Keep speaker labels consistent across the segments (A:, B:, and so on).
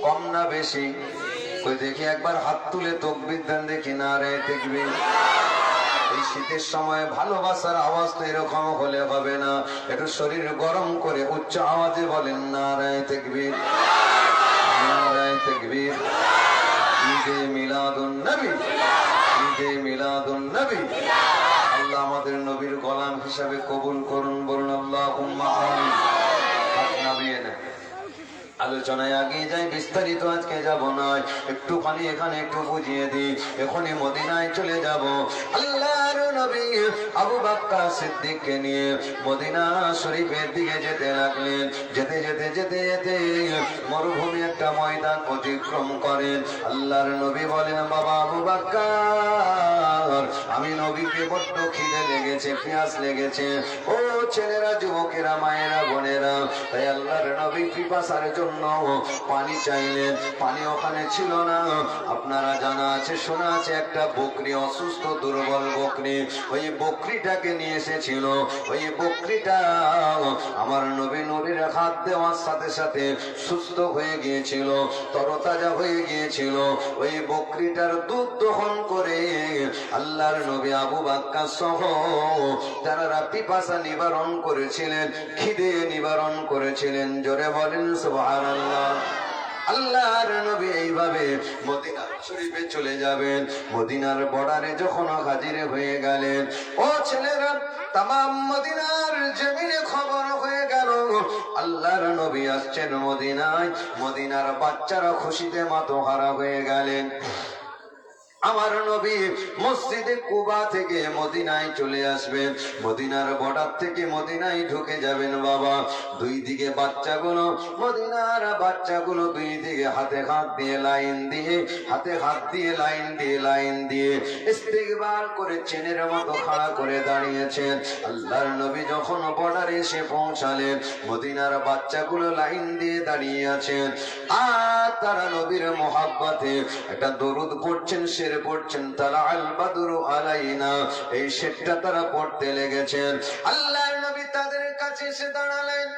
A: কম না বেশি? কই দেখি একবার হাত তুলে তাকবীর দেন দেখি। নারে তাকবীর। এই শীতের সময় ভালোবাসার আওয়াজ তো এরকম হলে হবে না, একটু শরীর গরম করে উচ্চ আওয়াজে বলেন নারে তাকবীর, নারে তাকবীর। ঈদে মিলাদুন নবী, ঈদে মিলাদুন নবী। আল্লাহ আমাদের নবীর গোলাম হিসাবে কবুল করুন, বলুন আল্লাহুম্মা আমিন। আলোচনায় আগিয়ে যাই, বিস্তারিত আজকে যাব না, একটুখানি এখানে একটু বুঝিয়ে দিই। এখনই মদিনায় চলে যাব। আল্লাহর নবী আবু বকর সিদ্দিককে নিয়ে মদিনা শরীফের দিকে যেতে লাগলেন। যেতে যেতে যেতে যেতে মরুভূমি একটা ময়দান অতিক্রম করেন। আল্লাহর নবী বলেন, বাবা আবু বকর, আমি নবীকে বড্ড খিদে লেগেছে, পিয়াস লেগেছে। ও ছেলেরা, যুবকেরা, মায়েরা, বোনেরা, তাই আল্লাহর নবী পিপাসার জন্য পানি চাইলেন। পানি ওখানে ছিল না। আপনারা জানা আছে, শোনা আছে, একটা বকরি, অসুস্থ দুর্বল বকরি, ওই বকরিটাকে নিয়ে এসেছিল। ওই বকরিটা আমার নবী নবীর হাত দেওয়ার সাথে সাথে সুস্থ হয়ে গিয়েছিল, তরতাজা হয়ে গিয়েছিল। ওই বকরিটার দুধ দহন করে আল্লাহর নবী আবু বকর সহ যারা পিপাসা নিবারণ করেছিলেন, খিদে নিবারণ করেছিলেন, জোরে বলেন সুবহানাল্লাহ। আল্লাহর নবী এইভাবে মদিনা শরীফে চলে যাবেন। মদিনার বর্ডারে যখন হাজির হয়ে গেলেন, ও ছেলেরা, তামাম মদিনার জমিনে খবর হয়ে গেল আল্লাহর নবী আসছেন মদিনায়। মদিনার বাচ্চারা খুশিতে মাতোহারা হয়ে গেলেন। আমার নবী মসজিদে কুবা থেকে মদিনায় চলে আসবেন, মদিনার বর্ডার থেকে মদিনায় ঢুকে যাবেন। বাবা, দুই দিকে বাচ্চাগুলো, মদিনার বাচ্চাগুলো দুই দিকে হাতে হাত দিয়ে লাইন দিয়ে, হাতে হাত দিয়ে লাইন দিয়ে, লাইন দিয়ে ইস্তিগফার করে চেনের মতো খাড়া করে দাঁড়িয়েছেন। আল্লাহর নবী যখন বর্ডারে এসে পৌঁছালেন, মদিনার বাচ্চাগুলো লাইন দিয়ে দাঁড়িয়ে আছেন। আর তারা নবীর মোহাব্বতে একটা দরুদ পড়ছেন, পড়ছেন, তালা আল বাদরু আলাইনা, এই শেরটা তারা পড়তে লেগেছেন। আল্লাহর নবী তাদের কাছে এসে দাঁড়ালেন।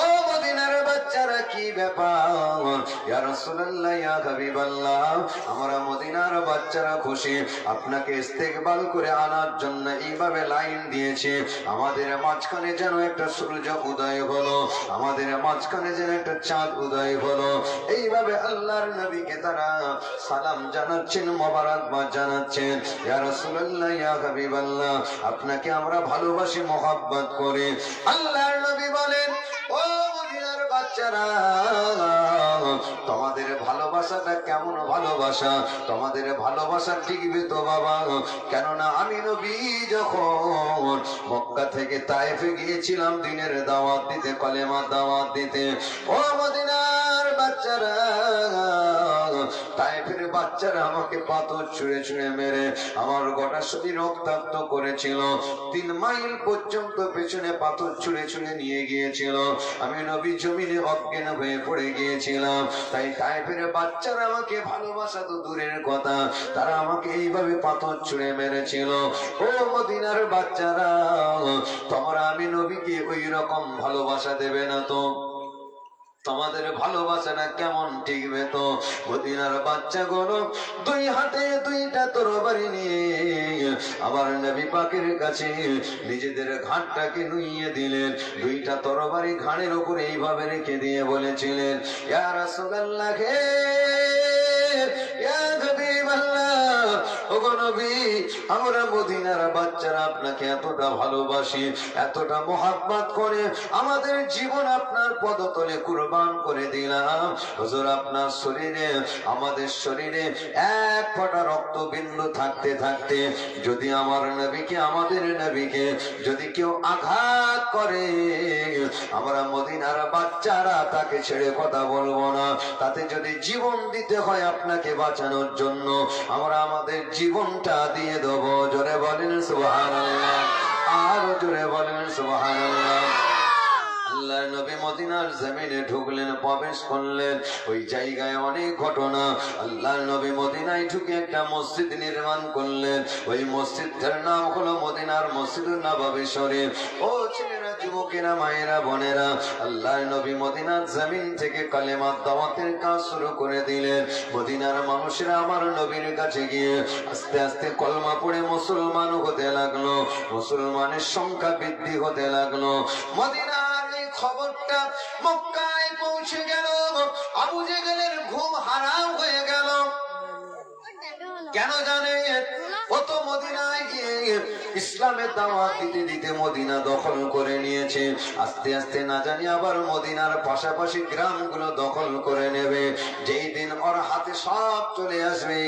A: ও মদিনার বাচ্চারা, কি ব্যাপার? ইয়া রাসূলুল্লাহ, ইয়া হাবিবাল্লাহ, আমরা মদিনার বাচ্চারা খুশি, আপনাকে ইস্তেকবাল করে আনার জন্য এইভাবে লাইন দিয়েছে। আমাদের মাঝখানে যেন একটা সূর্য উদয় হলো, আমাদের মাঝখানে যেন একটা চাঁদ উদয় হলো। এইভাবে আল্লাহর নবীকে তারা সালাম জানাচ্ছেন, মোবারকবাদ জানাচ্ছেন। ইয়া রাসূলুল্লাহ, ইয়া হাবিবাল্লাহ, আপনাকে আমরা ভালোবাসি, মোহাব্বত করি। আল্লাহর নবী বলেন, ও মদিনার বাচ্চারা, তোমাদের ভালোবাসাটা কেমন ভালোবাসা? তোমাদের ভালোবাসা টিকবে তো বাবা? কেননা আমি নবী যখন মক্কা থেকে তায়েফে গিয়েছিলাম দিনের দাওয়াত দিতে, কলেমার দাওয়াত দিতে, ও মদিনার বাচ্চারা, তায়েফের বাচ্চারা আমাকে পাথর ছুঁড়ে ছুঁড়ে মেরে আমার গোটা শরীর রক্তাক্ত করেছিল। 3 মাইল পর্যন্ত পেছনে পাথর ছুঁড়ে ছুঁড়ে নিয়ে গিয়েছিল। আমি নবী জমিনে অজ্ঞান হয়ে পড়ে গিয়েছিলাম। তাই তায়েফের বাচ্চারা আমাকে ভালোবাসা তো দূরের কথা, তারা আমাকে এইভাবে পাথর ছুঁড়ে মেরেছিল। ও মদিনার বাচ্চারা, তোমরা আমি নবীকে ওই রকম ভালোবাসা দেবে না তো? তোমাদের ভালোবাসাটা কেমন টিকবে তো? মদিনার বাচ্চাগুলো দুই হাতে দুইটা তরবারি নিয়ে আমার নবী পাকের কাছে নিজেদের ঘাটটাকে নুইয়ে দিলেন। দুইটা তরবারি ঘাড়ের উপরে এইভাবে রেখে দিয়ে বলেছিলেন, ইয়া রাসূলুল্লাহ, ইয়া হাবিবাল্লাহ, ওগো নবী, আমরা মদিনার বাচ্চারা আপনাকে এতটা ভালোবাসি, এতটা মোহাব্বত করে আমাদের জীবন আপনার পদতলে কুরবান করে দিলাম। হুজুর, আপনার শরীরে, আমাদের শরীরে এক ফোঁটা রক্তবিন্দু থাকতে থাকতে যদি আমার নবীকে, আমাদের নবীকে যদি কেউ আঘাত করে, আমরা মদিনার বাচ্চারা তাকে ছেড়ে কথা বলবো না। তাতে যদি জীবন দিতে হয় আপনাকে বাঁচানোর জন্য, আমরা আমাদের জীবনটা দিয়ে দেব। জোরে বলেন সুবহানাল্লাহ, আরো জোরে বলেন সুবহানাল্লাহ। আল্লাহর নবী মদিনার জমিনে ঢুকলেন, প্রবেশ করলেন। ওই জায়গায় অনেক ঘটনা। আল্লাহর নবী মদিনায় ঢুকে একটা মসজিদ নির্মাণ করলেন। ওই মসজিদের নাম হলো মদিনার মসজিদুন নববী শরীফ। ও ছেলেরা, যুবকেরা, মায়েরা, বোনেরা, আল্লাহর নবী মদিনার জমিন থেকে কালেমার দাওয়াতের কাজ শুরু করে দিলেন। মদিনার মানুষেরা আমার নবীর কাছে গিয়ে আস্তে আস্তে কলমা পড়ে মুসলমান হতে লাগলো, মুসলমানের সংখ্যা বৃদ্ধি হতে লাগলো। মদিনার এই খবরটা মক্কায় পৌঁছে গেল। আবু জেহেলের ঘুম হারাম হয়ে গেল। কেন জানেন? ও তো মদিনায় গিয়ে ইসলামের দাওয়াত দিতে দিতে মদিনা দখল করে নিয়েছে। আস্তে আস্তে না জানি আবার মদিনার পাশাপাশি গ্রামগুলো দখল করে নেবে। যেই দিন ওর হাতে সব চলে আসবে,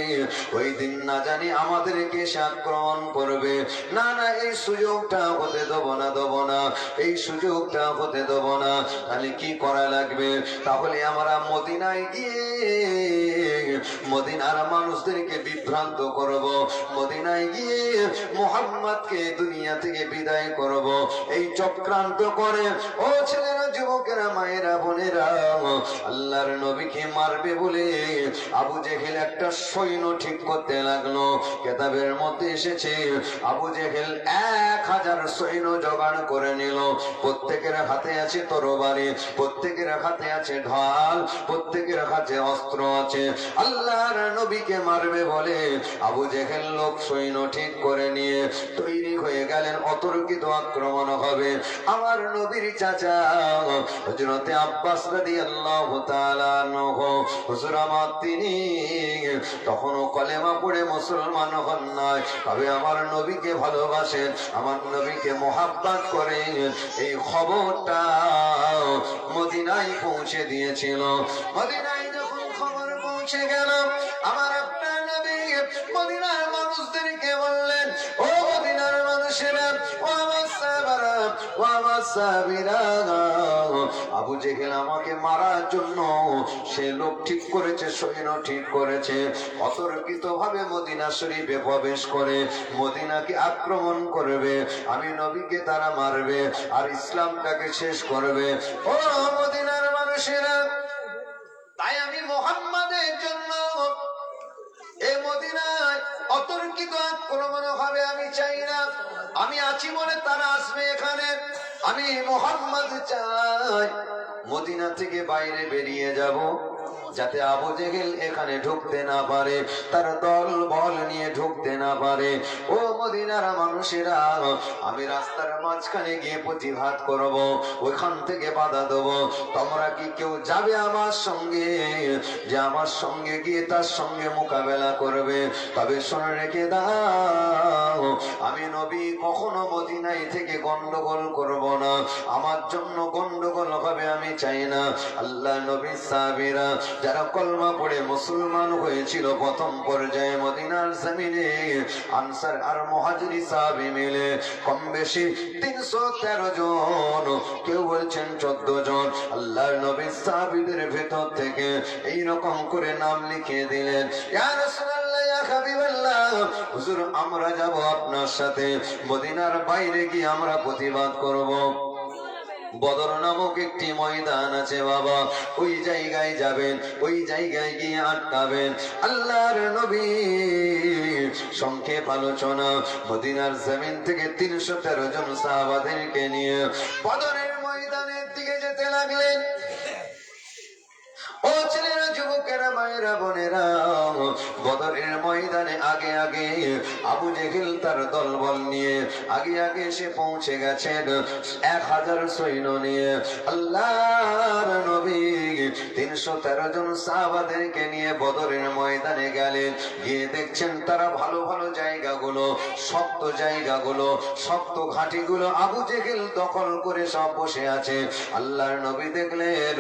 A: ওই দিন না জানি আমাদেরকে সে আক্রমণ করবে। না না, এই সুযোগটা হতে দেবো না, দেবো না, এই সুযোগটা হতে দেবো না। তাহলে কি করা লাগবে? তাহলে আমরা মদিনায় গিয়ে মদিনার মানুষদেরকে বিভ্রান্ত করব, মদিনায় গিয়ে মুহাম্মদকে দুনিয়া থেকে বিদায় করব। এই চক্রান্ত করে ও ছেলেরা, যুবকেরা, মায়েরা, বোনেরা, আল্লাহর নবীকে মারবে বলে আবু জেহেল একটা সৈন্য ঠিক করতে লাগলো। কিতাবের মধ্যে এসেছে আবু জেহেল 1000 সৈন্য জোগাড় করে নিল। প্রত্যেকের হাতে আছে তরবারি, প্রত্যেকের হাতে আছে ঢাল, প্রত্যেকের হাতে অস্ত্র আছে। আল্লাহর নবীকে মারবে বলে আবু জেহেল লোক সৈন্য ঠিক করে নিয়ে তৈরি হয়ে গেলেন। অতর্কিত আক্রমণ হবে। আমার নবীর চাচা হযরতে আব্বাস রাদিয়াল্লাহু তাআলা আনহু, হুজুর আমার, তিনি তখনও কলেমা পড়ে মুসলমান হন নাই, তবে আমার নবীকে ভালোবাসেন, আমার নবীকে মোহাব্বত করেন। এই খবরটা মদিনায় পৌঁছে দিয়েছিল। মদিনায় যখন খবর পৌঁছে গেল, আমার আপনার নবী মদিনার মানুষদেরকে বললেন, ও মদিনার মানুষেরা, ও আমার সাহাবারা, ও আমার সাহাবীরা, আবু জেহেল আমাকে মারার জন্য সে লোক ঠিক করেছে, সৈন্য ঠিক করেছে। অতর্কিত ভাবে মদিনা শরীফে প্রবেশ করে মদিনাকে আক্রমণ করবে। আমি নবীকে তারা মারবে আর ইসলামটাকে শেষ করবে। ও মদিনার মানুষেরা, তাই আমি মুহাম্মাদের জন্য এই মদিনায় অতর্কিত আক্রমণ হবে আমি চাই না। আমি আছি বলে তারা আসবে এখানে। আমি মুহাম্মদ চাই মদিনা থেকে বাইরে বেরিয়ে যাব, যাতে আবু জেহেল এখানে ঢুকতে না পারে, তার দল বল নিয়ে ঢুকতে না পারে। ও মদিনার মানুষেরা, আমি রাস্তার মাঝখানে গিয়ে প্রতিঘাত করব, ওইখান থেকে বাধা দেব। তোমরা কি কেউ যাবে আমার সঙ্গে, যে আমার সঙ্গে গিয়ে তার সঙ্গে মোকাবেলা করবে? তবে শুনে রেখে দাও, আমি নবী কখনো মদিনায় থেকে গন্ডগোল করব না। আমার জন্য গন্ডগোল হবে আমি চাই না। আল্লাহ নবী সাহাবীরা যারা কলমা পড়ে মুসলমান হয়েছিল প্রথম পর্যায়ে মদিনার জমিনে, আনসার আর মুহাজির সাহাবী মিলে কম বেশি 313 জন, কেউ বলছেন 14 জন। আল্লাহর নবী সাহাবীদের ভেতর থেকে এই রকম করে নাম লিখিয়ে দিলেন, ইয়া রাসূলুল্লাহ, ইয়া হাবিবাল্লাহ, হুজুর আমরা যাব আপনার সাথে, মদিনার বাইরে গিয়ে আমরা প্রতিবাদ করব। বদর নামক একটি ময়দান আছে বাবা, ওই জায়গায় যাবেন, ওই জায়গায় গিয়ে আটকাবেন। আল্লাহর নবী সংক্ষেপ আলোচনা, মদিনার জমিন থেকে 313 জন সাহাবাদেরকে নিয়ে বদরের ময়দানের দিকে যেতে লাগলেন। ও ছেলেরা, যুবকেরা, মায়েরা, বোনেরা, বদরের ময়দানে আগে আগে আবু জেহেল তার দলবল নিয়ে আগে আগে এসে পৌঁছে গেছেন 1000 সৈন্য নিয়ে। আল্লাহর নবী 313 জন সাহাবাদেরকে নিয়ে বদরের ময়দানে গেলেন। গিয়ে দেখছেন তারা ভালো ভালো জায়গাগুলো, শক্ত জায়গাগুলো, শক্ত ঘাটিগুলো আবু জেহেল দখল করে সব বসে আছে। আল্লাহর নবী দেখলেন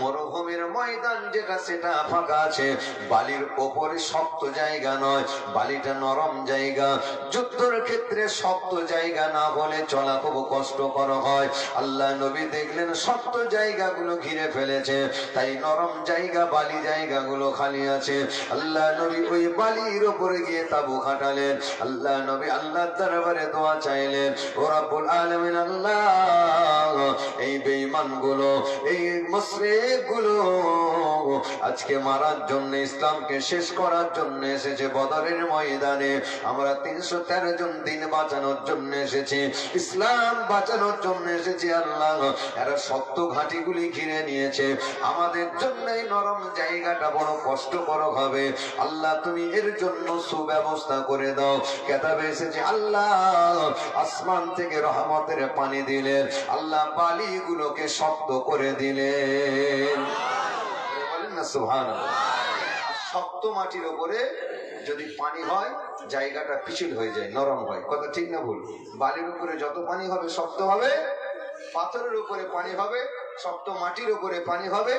A: মরুভূমির ময়দান যেটা সেটা ফাঁকা আছে, বালির ওপরে শক্ত জায়গা নয়, বালিটা নরম জায়গা। যুদ্ধের ক্ষেত্রে শক্ত জায়গা না হলে চলা খুব কষ্টকর হয়। আল্লাহ নবী দেখলেন শক্ত জায়গাগুলো ঘিরে ফেলেছে, তাই নরম জায়গা, বালি জায়গাগুলো খালি আছে। আল্লাহ নবী ওই বালির ওপরে গিয়ে তাবু খাটালেন। আল্লাহ নবী আল্লাহর দরবারে দোয়া চাইলেন, ও রব্বুল আলামিন, আল্লাহ এই বেঈমানগুলো, এই মুশরিকগুলো আজকে মারার জন্য, ইসলামকে শেষ করার জন্য এসেছে বদরের ময়দানে। আমরা 313 জন দিন বাঁচানোর জন্য এসেছি, ইসলাম বাঁচানোর জন্য এসেছি। আল্লাহ এরা শক্ত ঘাঁটিগুলি ঘিরে নিয়েছে, আমাদের জন্য এই নরম জায়গাটা বড় কষ্টকর হবে। আল্লাহ তুমি এর জন্য সুব্যবস্থা করে দাও। কেতাবে এসেছে আল্লাহ আসমান থেকে রহমতের পানি দিলেন, আল্লাহ বালিগুলোকে শক্ত করে দিলেন। বলেন না সুবহানাল্লাহ। শক্ত মাটির উপরে যদি পানি হয় জায়গাটা পিছল হয়ে যায়, নরম হয়। কথা ঠিক না ভুল? বালির উপরে যত পানি হবে শক্ত হবে, পাথরের উপরে পানি হবে শক্ত, মাটির উপরে পানি হবে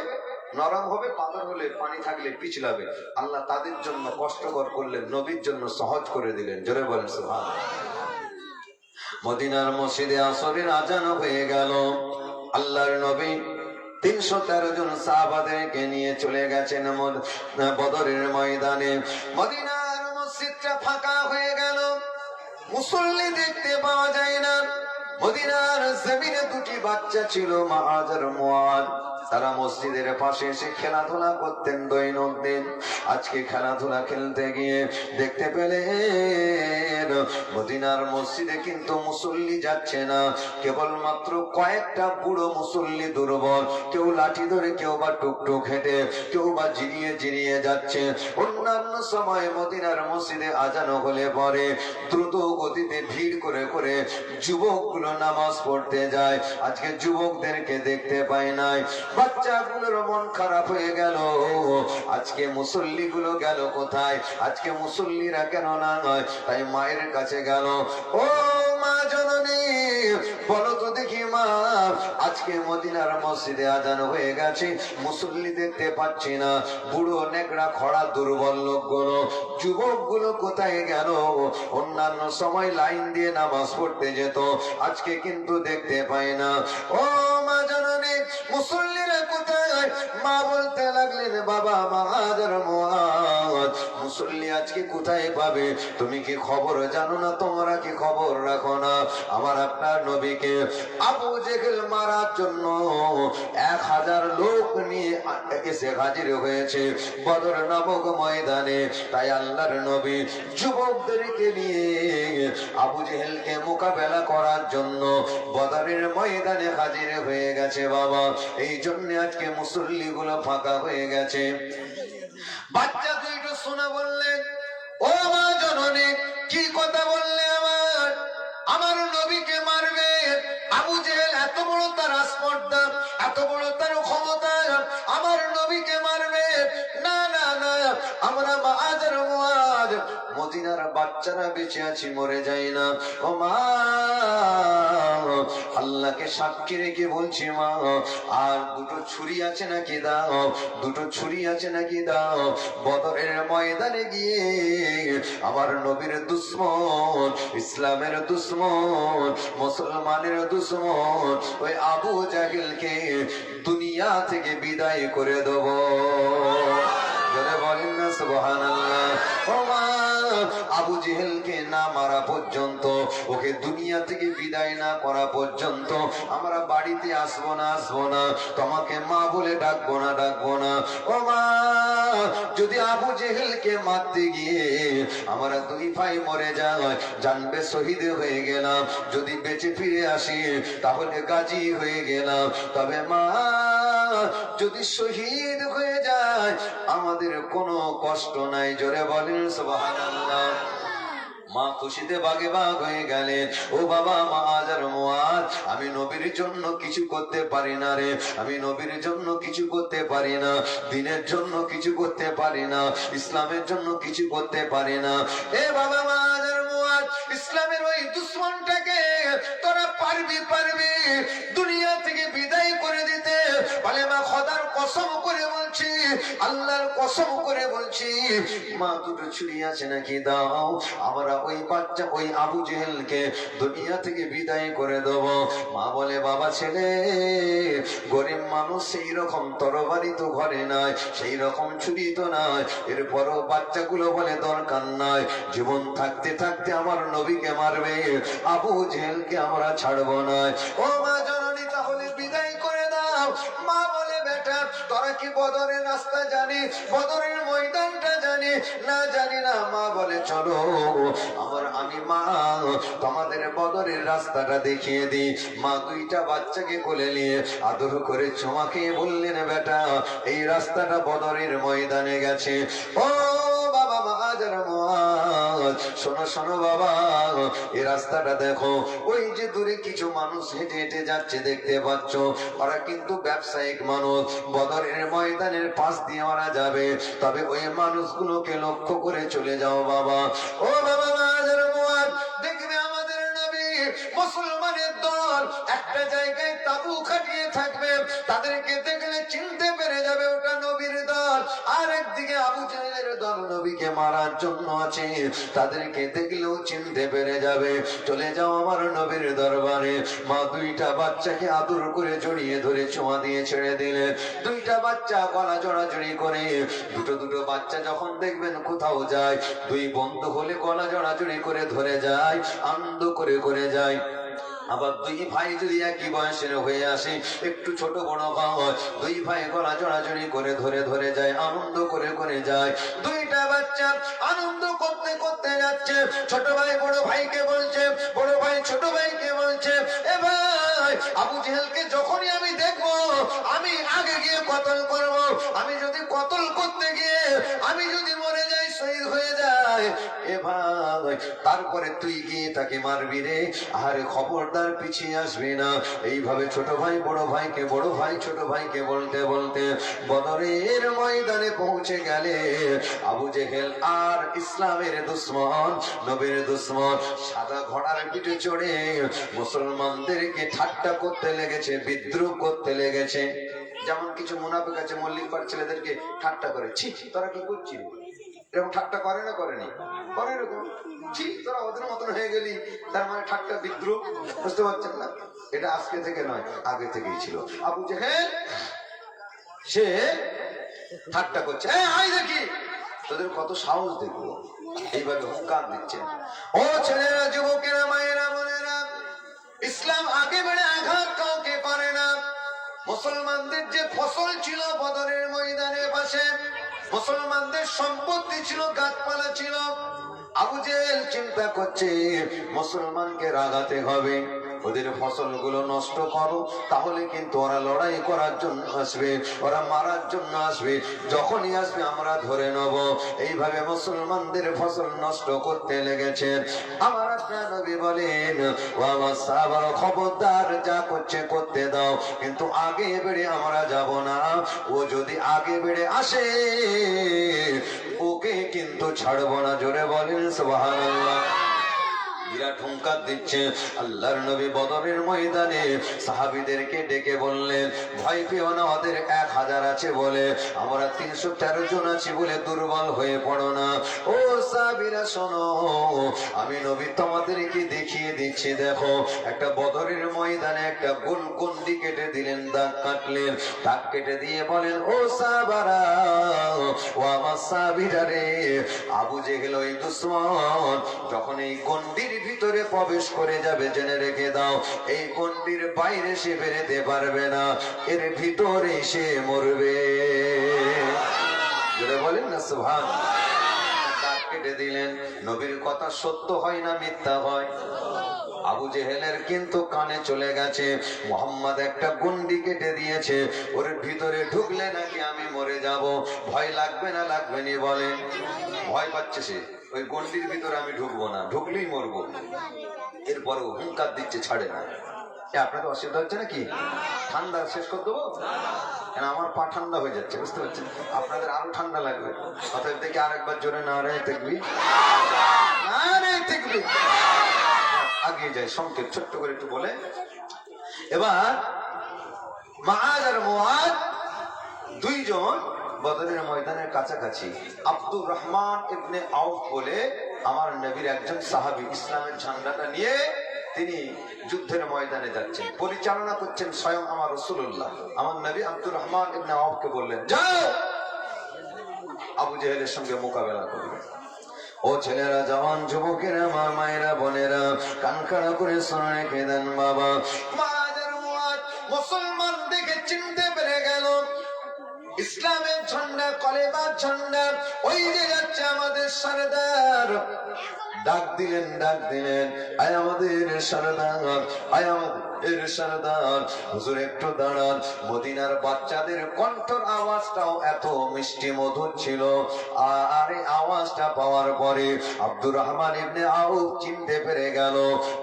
A: নরম হবে, পাথর হলে পানি থাকলে পিছলাবে। আল্লাহ তাদের জন্য কষ্টকর করলেন, নবীর জন্য সহজ করে দিলেন। জোরে বলেন সুবহানাল্লাহ। মদিনার মসজিদে আসরের আজান হয়ে গেল। আল্লাহর নবী 313 জন সাহাবাদেরকে নিয়ে চলে গেছেন বদরের ময়দানে। মদিনার মসজিদটা ফাঁকা হয়ে গেল, মুসল্লি দেখতে পাওয়া যায় না। মদিনার জমিনে দুটি বাচ্চা ছিল, মাআজ আর মুআদ। তারা মসজিদের পাশে এসে খেলাধুলা করতেন দৈনন্দিন। আজকে খেলাধুলা খেলতে গিয়ে দেখতে পেলেন মদিনার মসজিদে কিন্তু মুসল্লি যাচ্ছে না, কেবলমাত্র কয়েকটা বুড়ো মুসল্লি দুর্বল, কেউ লাঠি ধরে, কেউ বা টুকটুক হেঁটে, কেউ বা জিরিয়ে জিরিয়ে যাচ্ছে। অন্যান্য সময় মদিনার মসজিদে আজান হলে পরে দ্রুত গতিতে ভিড় করে করে যুবকগুলো নামাজ পড়তে যায়। আজকে যুবকদেরকে দেখতে পাই নাই, বাচ্চাগুলোর মন খারাপ হয়ে গেল। আজকে মুসল্লি গুলো গেল কোথায়? আজকে মুসল্লিরা কেন না নয়? তাই মায়ের কাছে গেল, ও মা জননী বলো তো দেখি মা, আজকে মদিনার মসজিদে আজান হয়ে গেছে, মুসল্লি দেখতে পাচ্ছি না, বুড়ো নেকড়া খড়া দুর্বল লোকগুলো, যুবকগুলো কোথায় গেল? অন্যান্য সময় লাইন দিয়ে নামাজ পড়তে যেত, আজকে কিন্তু দেখতে পাই না। ও মা জননী মুসল্লিরা কোথায়? মা বলতে লাগলেন, বাবা মাআজ আর মুআদ মুসল্লি আজকে কোথায় পাবে? তুমি কি খবর জানো না? তোমরা কি খবর রাখো না? আমার আপনার নবীকে আবু জেহেল মারার জন্য 1000 লোক নিয়ে এসে হাজির হয়েছে বদর নামক ময়দানে। তাই আল্লাহর নবী যুবকদেরকে নিয়ে আবু জেহেলকে মোকাবেলা করার জন্য বদরের ময়দানে হাজির হয়ে গেছে বাবা। এই জন্য আজকে মুসল্লি গুলো ফাঁকা হয়ে গেছে। বাচ্চা দুইটা শোনা বললেন, ও মা জননী কি কথা বললে? আমার নবীকে মারবে? আবু জেহেল এত বড় তার আসপর্দা, এত বড় তার ক্ষমতা, আমার নবীকে মারবে? না না না, আমরা মাআজ আর মুআদ মদিনার বাচ্চারা বেঁচে আছি, মরে যাই না। ও মা, আল্লাহকে সাক্ষী রেখে বলছি মা, আর দুটো ছুরি আছে নাকি দাও, দুটো ছুরি আছে নাকি দাও। বদরের ময়দানে গিয়ে আমার নবীর দুশ্মন, ইসলামের দুশ্মন, মুসলমানের দুশ্মন ওই আবু জাহেলকে দুনিয়া থেকে বিদায় করে দেব। বলেন না সুবহানাল্লাহ। ও মা, আবু জেহেলকে না মারা পর্যন্ত, ওকে দুনিয়া থেকে বিদায় না করা পর্যন্ত আমরা বাড়িতে আসবো না, আসবো না, তোমাকে মা বলে ডাকবো না, ডাকবো না। ও মা, যদি আবু জেহেলকে মারতে গিয়ে আমরা দুই ভাই মরে যায়, জানবে শহীদ হয়ে গেলাম, যদি বেঁচে ফিরে আসি তাহলে গাজী হয়ে গেলাম। তবে মা, যদি শহীদ হয়ে যায় আমাদের কোনো কষ্ট নাই। জোরে বলেন সুবহানাল্লাহ। মা খুশিতে বাগে বাগ হয়ে গেলেন। ও বাবা মাআজ আর মুআদ, আমি নবীর জন্য কিছু করতে পারি না রে, আমি নবীর জন্য কিছু করতে পারি না, দ্বীনের জন্য কিছু করতে পারি না, ইসলামের জন্য কিছু করতে পারি না। এ বাবা মাআজ আর মুআদ, ইসলামের ওই দুশমনটাকে তোরা পারবি দুনিয়া থেকে বিদায় করে দিতে? বলে মা, খোদার কসম করে বলছি, আল্লাহর কসম করে বলছি, মা দুটো ছুরি আছে নাকি দাও, আমরা ওই বাচ্চা ওই আবু জেহেলকে দুনিয়া থেকে বিদায় করে দেব। মা বলে, বাবা ছেলে, গরিব মানুষ, সেই রকম তরবারি তো ঘরে নাই, সেই রকম ছুরি তো নাই। এরপরও বাচ্চাগুলো বলে দরকার নাই, জীবন থাকতে থাকতে আমার নবীকে মারবে, আবু জেহেলকে আমরা ছাড়বো না। ও মা জননী, তাহলে বিদায় করে দাও। মা বলে, বেটা তোরা কি বদরের রাস্তা জানি, বদরের ময়দানটা জানি না, জানি না। মা বলে চলো আমি মা তোমাদের বদরের রাস্তাটা দেখিয়ে দিই। মা দুইটা বাচ্চাকে কোলে নিয়ে আদর করে চোমা খেয়ে বললেন, বেটা এই রাস্তাটা বদরের ময়দানে গেছে। ও বাবা মাহাজার মুআজ, শোনো শোনো বাবা, এই রাস্তাটা দেখো, ওই যে দূরে কিছু মানুষ হেঁটে হেঁটে যাচ্ছে দেখতে পাচ্ছ, ওরা কিন্তু ব্যবসায়িক মানুষ। বদরের ময়দানের পাশ দিয়ে ওরা যাবে, তবে ওই মানুষগুলোকে লক্ষ্য করে চলে যাও বাবা। ও বাবা মাহাজার মুআজ, দেখবে আমাদের নবী মুসলমানের দল একটা জায়গায় তাবু খাটিয়ে থাকবে, তাদেরকে দেখলে চিনতে পেরে যাবে ওটা নবীর দল। আর একদিকে আবু জাহেলের দল নবীকে মারার জন্য আছে, তাদেরকে দেখলেও চিনতে পেরে যাবে। চলে যাও আমার নবীর দরবারে। মা দুইটা বাচ্চাকে আদর করে জড়িয়ে ধরে ছোঁয়া দিয়ে ছেড়ে দিলেন। দুইটা বাচ্চা গলা জড়াজড়ি করে, দুটো দুটো বাচ্চা যখন দেখবেন কোথাও যায়, দুই বন্ধু হলে গলা জড়াজড়ি করে ধরে যায়, আনন্দ করে করে যায়। আবার দুই ভাই যদি একই বয়সের হয়ে আসে, একটু ছোট বড় হয়, দুই ভাই গলা জড়াজড়ি করে ধরে ধরে যায়, আনন্দ করে করে যায়। দুইটা বাচ্চা আনন্দ করতে করতে যাচ্ছে। ছোট ভাই বড় ভাইকে বলছে, বড় ভাই ছোট ভাইকে বলছে, এ ভাই আবু জেহেলকে যখনই আমি দেখবো আমি আগে গিয়ে কতল করব। আমি যদি কতল করতে গিয়ে আমি যদি মরে যাই, শহীদ হয়ে যায়, এ ভাই তারপরে তুই গিয়ে তাকে মারবি রে। আরে খবরদার পিছিয়ে আসবি না। এইভাবে ছোট ভাই বড় ভাইকে, বড় ভাই ছোট ভাইকে বলতে বলতে বদরের ময়দানে পৌঁছে গেলে আবু জেহেল আর ইসলামের দুশ্মন, নবীর দুশ্মন, সাদা ঘোড়ার পিঠে চড়ে মুসলমানদেরকে ঠাট্টা করতে লেগেছে, বিদ্রুপ করতে লেগেছে। যেমন কিছু মুনাফিক আছে মল্লিক পাড়ার ছেলেদেরকে ঠাট্টা করে, ছি তোরা কি করছিস, এরকম ঠাট্টা করে না করেনি, করে এরকম, ছি তোরা ওদের মতন হয়ে গেলি, তার মানে ঠাট্টা বিদ্রুপ। বুঝতে পারছেন না? এটা আজকে থেকে নয়, আগে থেকেই ছিল। আবু জেহেল সে ঠাট্টা করছে, আই দেখি তোদের কত সাহস দেখবো, এইভাবে হুঙ্কার দিচ্ছে। ও ছেলেরা, যুবকেরা, মায়েরা, বোনেরা, ইসলাম আগে বেড়ে আঘাত কাউকে করে না। মুসলমানদের যে ফসল ছিল বদরের ময়দানের পাশে, মুসলমানদের সম্পত্তি ছিল, গাছপালা ছিল, আবু জেহেল চিন্তা করছে মুসলমানকে রাগাতে হবে, ওদের ফসলগুলো নষ্ট করো, তাহলে কিন্তু ওরা লড়াই করার জন্য আসবে, ওরা মারার জন্য আসবে, যখনই আসবে আমরা ধরে নেব। এইভাবে মুসলমানদের ফসল নষ্ট করতে লেগেছেন। আমার আপনার নবী বলেন, ও আমার সাহাবারা, খবরদার যা করছে করতে দাও, কিন্তু আগে বেড়ে আমরা যাব না। ও যদি আগে বেড়ে আসে ওকে কিন্তু ছাড়বো না। জোরে বলেন সুবহানাল্লাহ। বিরাট হুঙ্কার দিচ্ছে। আল্লাহর নবী বদরের ময়দানে সাহাবীদেরকে ডেকে বললেন, ভয় পেও না, ওদের 1000 আছে বলে, আমরা 313 জন আছি বলে দুর্বল হয়ে পড়ো না। ও সাহাবীরা শোনো, আমি নবী তোমাদেরকে দেখিয়ে দিচ্ছি। দেখো, একটা বদরের ময়দানে একটা গোল গন্ডি কেটে দিলেন, দাগ কাটলেন, দাগ কেটে দিয়ে বলেন, ও সাহাবারা, ও আমার সাহাবীরা রে, আবু জেহেল ওই দুশমন যখন এই গন্ডির ভিতরে প্রবেশ করে যাবে, জেনে রেখে দাও, এই গন্ডির বাইরে সে বেরোতে পারবে না, এর ভিতরে সে মরবে। বলেন না সুবহানাল্লাহ। দাগ কেটে দিলেন। নবীর কথা সত্য হয় না মিথ্যা হয়? আবু জেহেলের কিন্তু কানে চলে গেছে, মুহাম্মদ একটা গন্ডি কেটে দিয়েছে, ওর ভিতরে ঢুকলে নাকি আমি মরে যাব। ভয় লাগবে না লাগবে না বলেন? ভয় পাচ্ছে সে, ওই গন্ডির ভিতরে আমি ঢুকবো না, ঢুকলেই মরবো। এরপরেও হুঙ্কার দিচ্ছে, ছাড়ে না। আপনাদের অসুবিধা হচ্ছে নাকি? ঠান্ডা শেষ করে দেবো? কেন আমার পা ঠান্ডা হয়ে যাচ্ছে, বুঝতে পারছেন? আপনাদের আরো ঠান্ডা লাগবে। অতএব দেখি আরেকবার জোরে না রে দেখবি, না রে দেখবি, আগে যায় সংক্ষেপ ছোট্ট করে একটু বলে। এবার মুআয আর মুআয দুইজন বদরের ময়দানের কাছাকাছি। আব্দুর রহমান ইবনে আউফ বলে আমার নবীর একজন সাহাবী, ইসলামের ঝান্ডাটা নিয়ে তিনি যুদ্ধের ময়দানে যাচ্ছেন, পরিচালনা করছেন স্বয়ং আমার রাসূলুল্লাহ। আমার নবী আব্দুর রহমান ইবনে আউফকে বললেন, যাও আবু জেহেলের সঙ্গে মোকাবেলা করবে। ও ছেলেরা, জওয়ান যুবকেরা, মা মায়েরা, বোনেরা, কান খাড়া করে শুনে রেখে দেন বাবা। মুআয মুসলমান দেখে চিনতে পেরে গেল ইসলাম ঝান্ডা কলেমার ঝান্ডা, ওই যে যাচ্ছে আমাদের সরদার। ডাক দিলেন, ডাক দিলেন, আয় আমাদের সরদার, আয় আমাদের সরদার, হুজুর একটু দাঁড়ান। মদিনার বাচ্চাদের কণ্ঠর আওয়াজটাও এত মিষ্টি মধুর ছিল। আর এই আওয়াজটা পাওয়ার পরে আব্দুর রহমান ইবনে আউফ চিনতে পেরে গেল,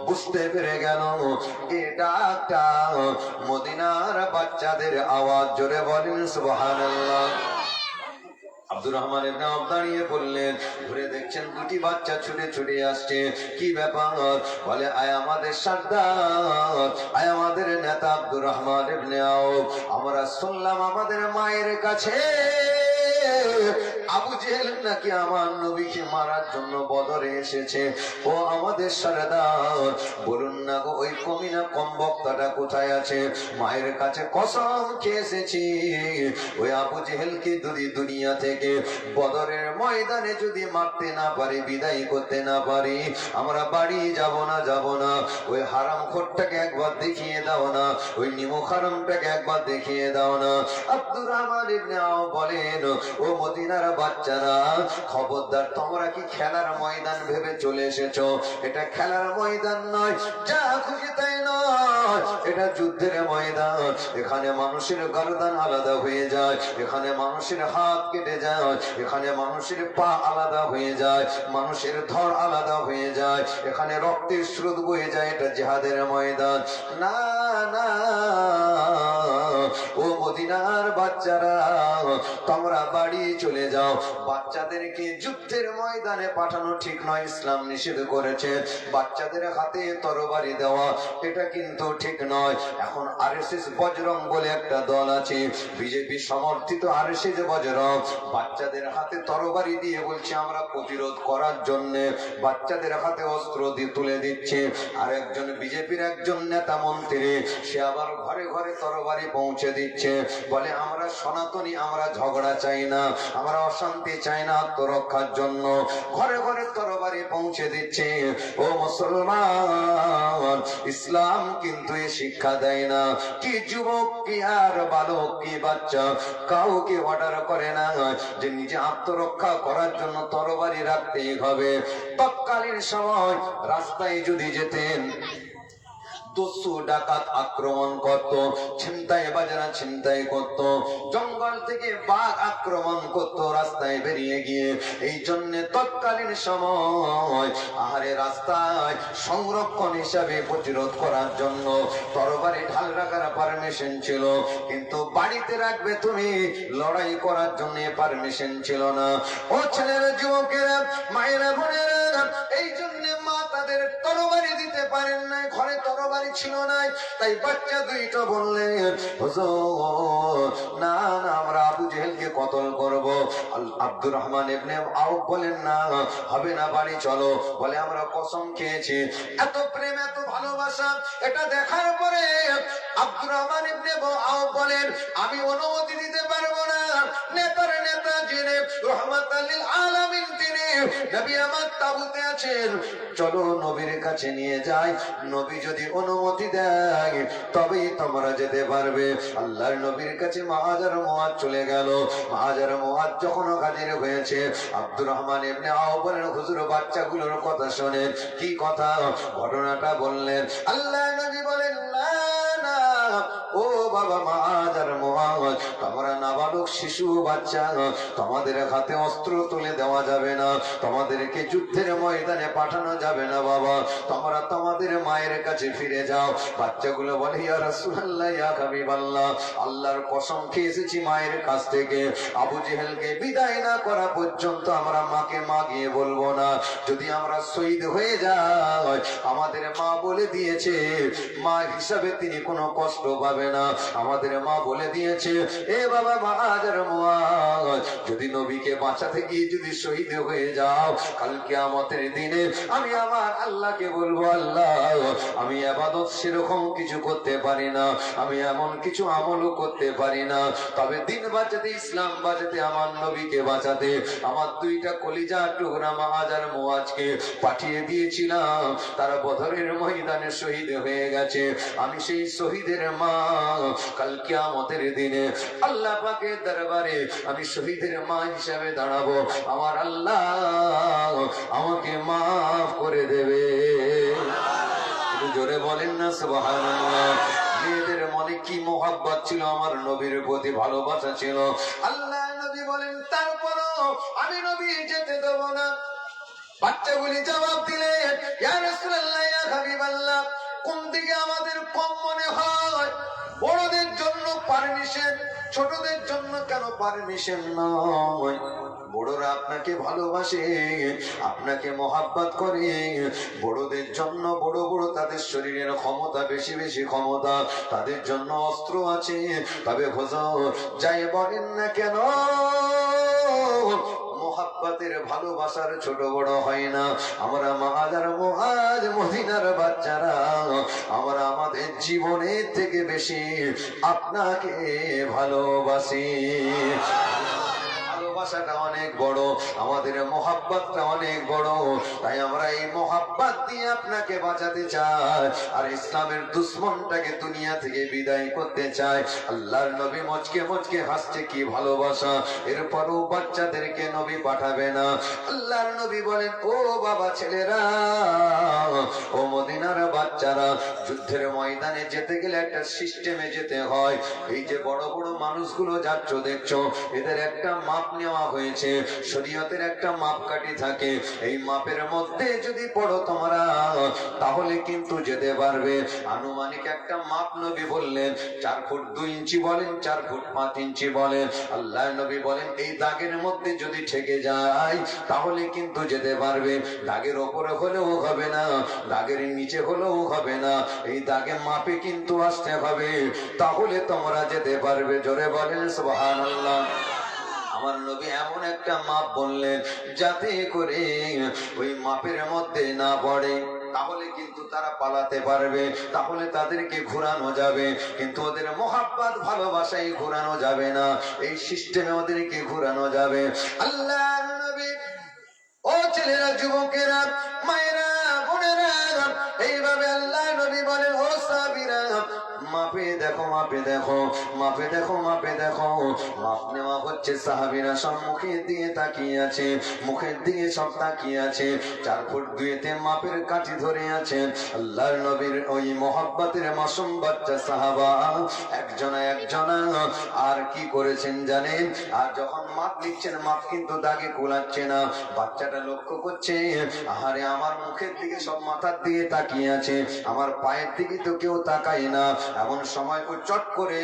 A: বুঝতে পেরে গেল এটা একটা মদিনার বাচ্চাদের আওয়াজ। জোরে বলেন সুবহানাল্লাহ। আব্দুর রহমান ইবনে আউফ দাঁড়িয়ে বললেন, ঘুরে দেখছেন দুটি বাচ্চা ছুটে ছুটে আসছে। কি ব্যাপার? বলে, আয় আমাদের সর্দার, আয় আমাদের নেতা আব্দুর রহমান ইবনে আউফ। আমরা শুনলাম আমাদের মায়ের কাছে আবু জেহেল নাকি আমার নবীকে মারার জন্য বদরে এসেছে। ও আমাদের সরদার, বলুন না গো ওই কমিনা কম বক্তাটা কোথায় আছে? মায়ের কাছে কসম খেয়ে এসেছি, ওই আবু জেহেলকে যদি দুনিয়া থেকে বদরের ময়দানে যদি মারতে না পারি, বিদায় করতে না পারি, আমরা বাড়ি যাব না, যাব না। ওই হারাম খোরটাকে একবার দেখিয়ে দাও না, ওই নিমক হারামটাকে একবার দেখিয়ে দাও না। আব্দুর রহমান ইবনে আউফ বলেন, ও মদিনার বাচ্চারা, খবরদার, তোমরা কি খেলার ময়দান ভেবে চলে এসেছো? এটা খেলার ময়দান নয়, যা খুশি তাই নয়, এটা যুদ্ধের ময়দান। এখানে মানুষের গর্দান আলাদা হয়ে যায়, এখানে মানুষের হাত কেটে যায়, এখানে মানুষের পা আলাদা হয়ে যায়, মানুষের ধর আলাদা হয়ে যায়, এখানে রক্তের স্রোত বয়ে যায়। এটা জিহাদের ময়দান না, না। ও মদিনার বাচ্চারা, তোমরা বাড়ি চলে যাও। বাচ্চাদেরকে যুদ্ধের ময়দানে পাঠানো ঠিক নয়, ইসলাম নিষেধ করেছে। বাচ্চাদের হাতে তরবারি দেওয়া এটা কিন্তু ঠিক নয়। এখন আরএসএস বজরং বলে একটা দল আছে, বিজেপি সমর্থিত আরএসএস বজরং, বাচ্চাদের হাতে তরবারি দিয়ে বলছে আমরা প্রতিরোধ করার জন্য, বাচ্চাদের হাতে অস্ত্র দিয়ে তুলে দিচ্ছে। আর একজন বিজেপির একজন নেতা মন্ত্রী, সে আবার ঘরে ঘরে তরবারি পৌঁছে দিচ্ছে, বলে আমরা সনাতনী, আমরা ঝগড়া চাই না, আমরা অশান্তি চাই না, আত্মরক্ষার জন্য ঘরে ঘরে তরবারি পৌঁছে দিচ্ছে। ও মুসলমান, ইসলাম কিন্তু এ শিক্ষা দেয় না। কি যুবক, কি আর বালক, কি বাচ্চা, কাউকে অর্ডার করে না যে নিজে আত্মরক্ষা করার জন্য তরবারি রাখতেই হবে। তৎকালীন সময় রাস্তায় যদি যেতেন, দস্যু ডাকাত আক্রমণ করত, ছিনতাই বাজারা ছিনতাই করত, জঙ্গল থেকে বাঘ আক্রমণ করত রাস্তায় বেরিয়ে গিয়ে। এই জন্য তৎকালীন সময় আহারে রাস্তায় সংরক্ষণ হিসাবে প্রতিরোধ করার জন্য তরবারি ঢাল রাখার পারমিশন ছিল, কিন্তু বাড়িতে রাখবে তুমি, লড়াই করার জন্য পারমিশন ছিল না। ও ছেলেরা, যুবকেরা, মায়েরা, বোনেরা, এই জন্য মা তাদের তরবারি দিতে পারেন না, ঘরে তরবারি ছিল না। তাই বাচ্চা দুইটা বললেন, হুজুর, না না, আমরা আবু জেহেলকে কতল করব। আব্দুর রহমান ইবনে আউফ বলেন, না হবে না, বাড়ি চলো। বলে, আমরা কসম খেয়েছি। এত প্রেম, এত ভালোবাসা, এটা দেখার পরে আব্দুর রহমান ইবনে আউফ বলেন, আমি অনুমতি দিতে পারবো না। নেতার নেতা যিনি রহমাতাল লিল আলামিন, তিনি নবী আমার তাবুতে আছেন, চলো নবীর কাছে নিয়ে যাই, নবী যদি অনুমতি দেয় তবেই তোমরা যেতে পারবে। আল্লাহর নবীর কাছে মুআজ আর মুআজ চলে গেল। মুআজ আর মুআজ যখন হাজির হয়েছে, আব্দুর রহমান ইবনে আউফ বলেন, হুজুর, বাচ্চাগুলোর কথা শোনেন। কি কথা? ঘটনাটা বললেন। আল্লাহর নবী বলেন, না না, ও বাবা মুআজ আর মুআজ, তোমরা নাবালক শিশু বাচ্চা, তোমাদের হাতে অস্ত্র তুলে দেওয়া যাবে না, তোমাদেরকে যুদ্ধের ময়দানে পাঠানো যাবে না বাবা, তোমরা তোমাদের মায়ের কাছে ফিরে যাও। বাচ্চাগুলো বলে, ইয়া রাসূলুল্লাহ, ইয়া হাবিবাল্লাহ, আল্লাহর কসম খেয়ে এসেছি মায়ের কাছ থেকে, আবু জেহেলকে বিদায় না করা পর্যন্ত আমরা মাকে মা গিয়ে বলবো না। যদি আমরা শহীদ হয়ে যাই, আমাদের মা বলে দিয়েছে মা হিসাবে তিনি কোনো কষ্ট পাবে না। আমাদের মা বলে দিয়েছে, এ বাবা মুআজ আর মুআজ, যদি নবীকে বাঁচাতে গিয়ে যদি শহীদ হয়ে যাও, কাল কিয়ামতের দিনে আমি আমার আল্লাহকে বলবো, আল্লাহ আমি ইবাদত সেরকম কিছু করতে পারি না, আমি এমন কিছু আমলও করতে পারি না, তবে দিন বাঁচাতে, ইসলাম বাঁচাতে, আমার নবীকে বাঁচাতে আমার দুইটা কলিজা টুকরা মাআজ আর মুআজকে পাঠিয়ে দিয়েছিলাম, তারা বদরের ময়দানে শহীদ হয়ে গেছে। আমি সেই শহীদের মা, কাল কিয়ামতের দিনে আল্লাহ পাকের দরবারে আমি শহীদের মা হিসাবে দাঁড়াবো, আমার আল্লাহ আমাকে মাফ করে দেবে। জোরে বলেন না সুবহানাল্লাহ। মেয়েদের মনে কি মোহাব্বত ছিল, আমার নবীর প্রতি ভালোবাসা ছিল। আল্লাহ নবী বলেন, তারপরও আমি নবী যেতে দেব না। বাচ্চাগুলি জবাব দিলেন, ইয়া রাসূলুল্লাহ, ইয়া হাবিবাল্লাহ, কোন দিকে আমাদের কম মনে হয়? বড়দের জন্য পারমিশন, ছোটদের জন্য কেন পারমিশন নয়? বড়রা আপনাকে ভালোবাসে, আপনাকে মহাব্বত করে, বড়দের জন্য বড় বড় তাদের শরীরের ক্ষমতা, বেশি বেশি ক্ষমতা, তাদের জন্য অস্ত্র আছে। তবে হুজুর যাই বলেন না কেন, মোহাব্বতের ভালোবাসার ছোট বড় হয় না। আমরা মাআজ আর মুআজ মদিনার বাচ্চারা, আমরা আমাদের জীবনের থেকে বেশি আপনাকে ভালোবাসি। ভালোবাসাটা অনেক বড়, আমাদের মোহাব্বতটা অনেক বড়, তাই আমরা এই মোহাব্বত দিয়ে আপনাকে বাঁচাতে চাই আর ইসলামের দুশ্মনটাকে দুনিয়া থেকে বিদায় করতে চাই। আল্লাহর নবী মুচকে মুচকে হাসছে, কি ভালোবাসা! এরপরও বাচ্চাদেরকে নবী পাঠাবে না। আল্লাহর নবী বলেন, ও বাবা ছেলেরা, ও মদিনার বাচ্চারা, যুদ্ধের ময়দানে যেতে গেলে একটা সিস্টেমে যেতে হয়। এই যে বড় বড় মানুষগুলো যাচ্ছ দেখছো, এদের একটা মাপ নেওয়া হয়েছে, শরীয়তের একটা মাপকাঠি থাকে। এই মাপের মধ্যে যদি পড়ো তোমরা, তাহলে কিন্তু যেতে পারবে। আনুমানিক একটা মাপ নবী বললেন, 4 ফুট 2 ইঞ্চি বলেন, 4 ফুট 5 ইঞ্চি বলেন। আল্লাহ নবী বলেন, এই দাগের মধ্যে যদি ঠেকে যায় তাহলে কিন্তু যেতে পারবে। দাগের ওপরে হলেও হবে না, দাগের নিচে হলেও হবে না, এই দাগে মাপে কিন্তু আসতে হবে, তাহলে তোমরা যেতে পারবে। জোরে বলেন সুবহানাল্লাহ। আমার নবী এমন একটা মাপ বললেন যাতে করে ওই মাপের মধ্যে না পড়ে, তাহলে কিন্তু তারা পালাতে পারবে, তাহলে তাদেরকে ঘোরানো যাবে, কিন্তু ওদের মোহাব্বত ভালোবাসাই ঘোরানো যাবে না, এই সিস্টেমে ওদেরকে ঘোরানো যাবে। আল্লাহ নবী, ও ছেলেরা, যুবকেরা, মায়েরা, বোনেরা, এইভাবে আল্লাহ নবী বলেন, ও সাহাবীরা, মাপে দেখো, মাপে দেখো, মাপে দেখো, মাপে দেখো। মাপ নেওয়া হচ্ছে, সাহাবীরা সব মুখের দিকে তাকিয়ে আছে, মুখের দিকে সব তাকিয়ে আছে। 4 ফুট 2 মাপের কাঠি ধরে আছেন আল্লাহর নবীর ওই মোহাব্বতের মাসুম বাচ্চা সাহাবা একজনা একজনা। আর কি করেছেন জানেন? আর যখন মাপ নিচ্ছেন, মাপ কিন্তু দাগে কুলাচ্ছে না। বাচ্চাটা লক্ষ্য করছে, আহারে আমার মুখের দিকে সব মাথার দিকে তাকিয়ে আছে, আমার পায়ের দিকে তো কেউ তাকায় না। এমন সময় ও চট করে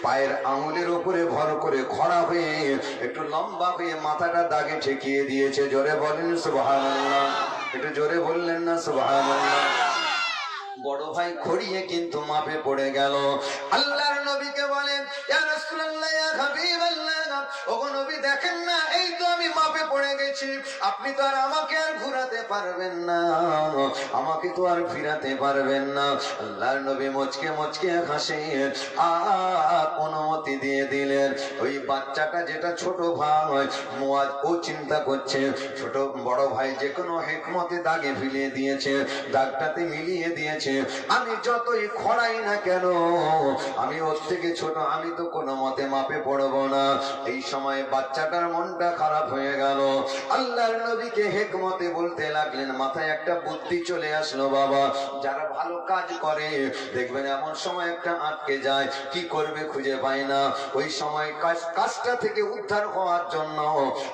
A: পায়ের আঙুলের উপরে ভর করে খড়া হয়ে একটু লম্বা হয়ে মাথাটা দাগে ঠেকিয়ে দিয়েছে। জোরে বলেন সুবহানাল্লাহ। একটু জোরে বললেন না সুবহানাল্লাহ। বড় ভাই খড়িয়ে কিন্তু মাপে পড়ে গেল। আল্লাহর নবীকে বলেন, ইয়া রাসূলুল্লাহ, ইয়া হাবিবাল্লাহ, ওগো নবী দেখেন না, এই তো আমি মাপে পড়ে গেছি, আপনি তো আর আমাকে আর ঘুরাতে পারবেন না, আমাকে তো আর ফিরাতে পারবেন না। আল্লাহর নবী মুচকে মুচকে হাসেন আর অনুমতি দিয়ে দিলেন। ওই বাচ্চাটা, যেটা ছোট ভাই মুআজ, ও চিন্তা করছে ছোট বড় ভাই যে কোনো হিকমতে দাগে ফিলিয়ে দিয়েছে, দাগটাতে মিলিয়ে দিয়েছে, আমি যতই খড়াই না কেন, আমি ওর থেকে ছোট, আমি তো কোনো মতে মাপে পড়বো না। এই সময় বাচ্চাটার মনটা খারাপ হয়ে গেল। আল্লাহর নবীকে হিকমতে বলতে লাগলেন, মাথায় একটা বুদ্ধি চলে আসলো, বাবা যারা ভালো কাজ করে দেখবেন এমন সময় একটা আটকে যায়, কি করবে খুঁজে পায় না। ওই সময় কাজটা থেকে উদ্ধার হওয়ার জন্য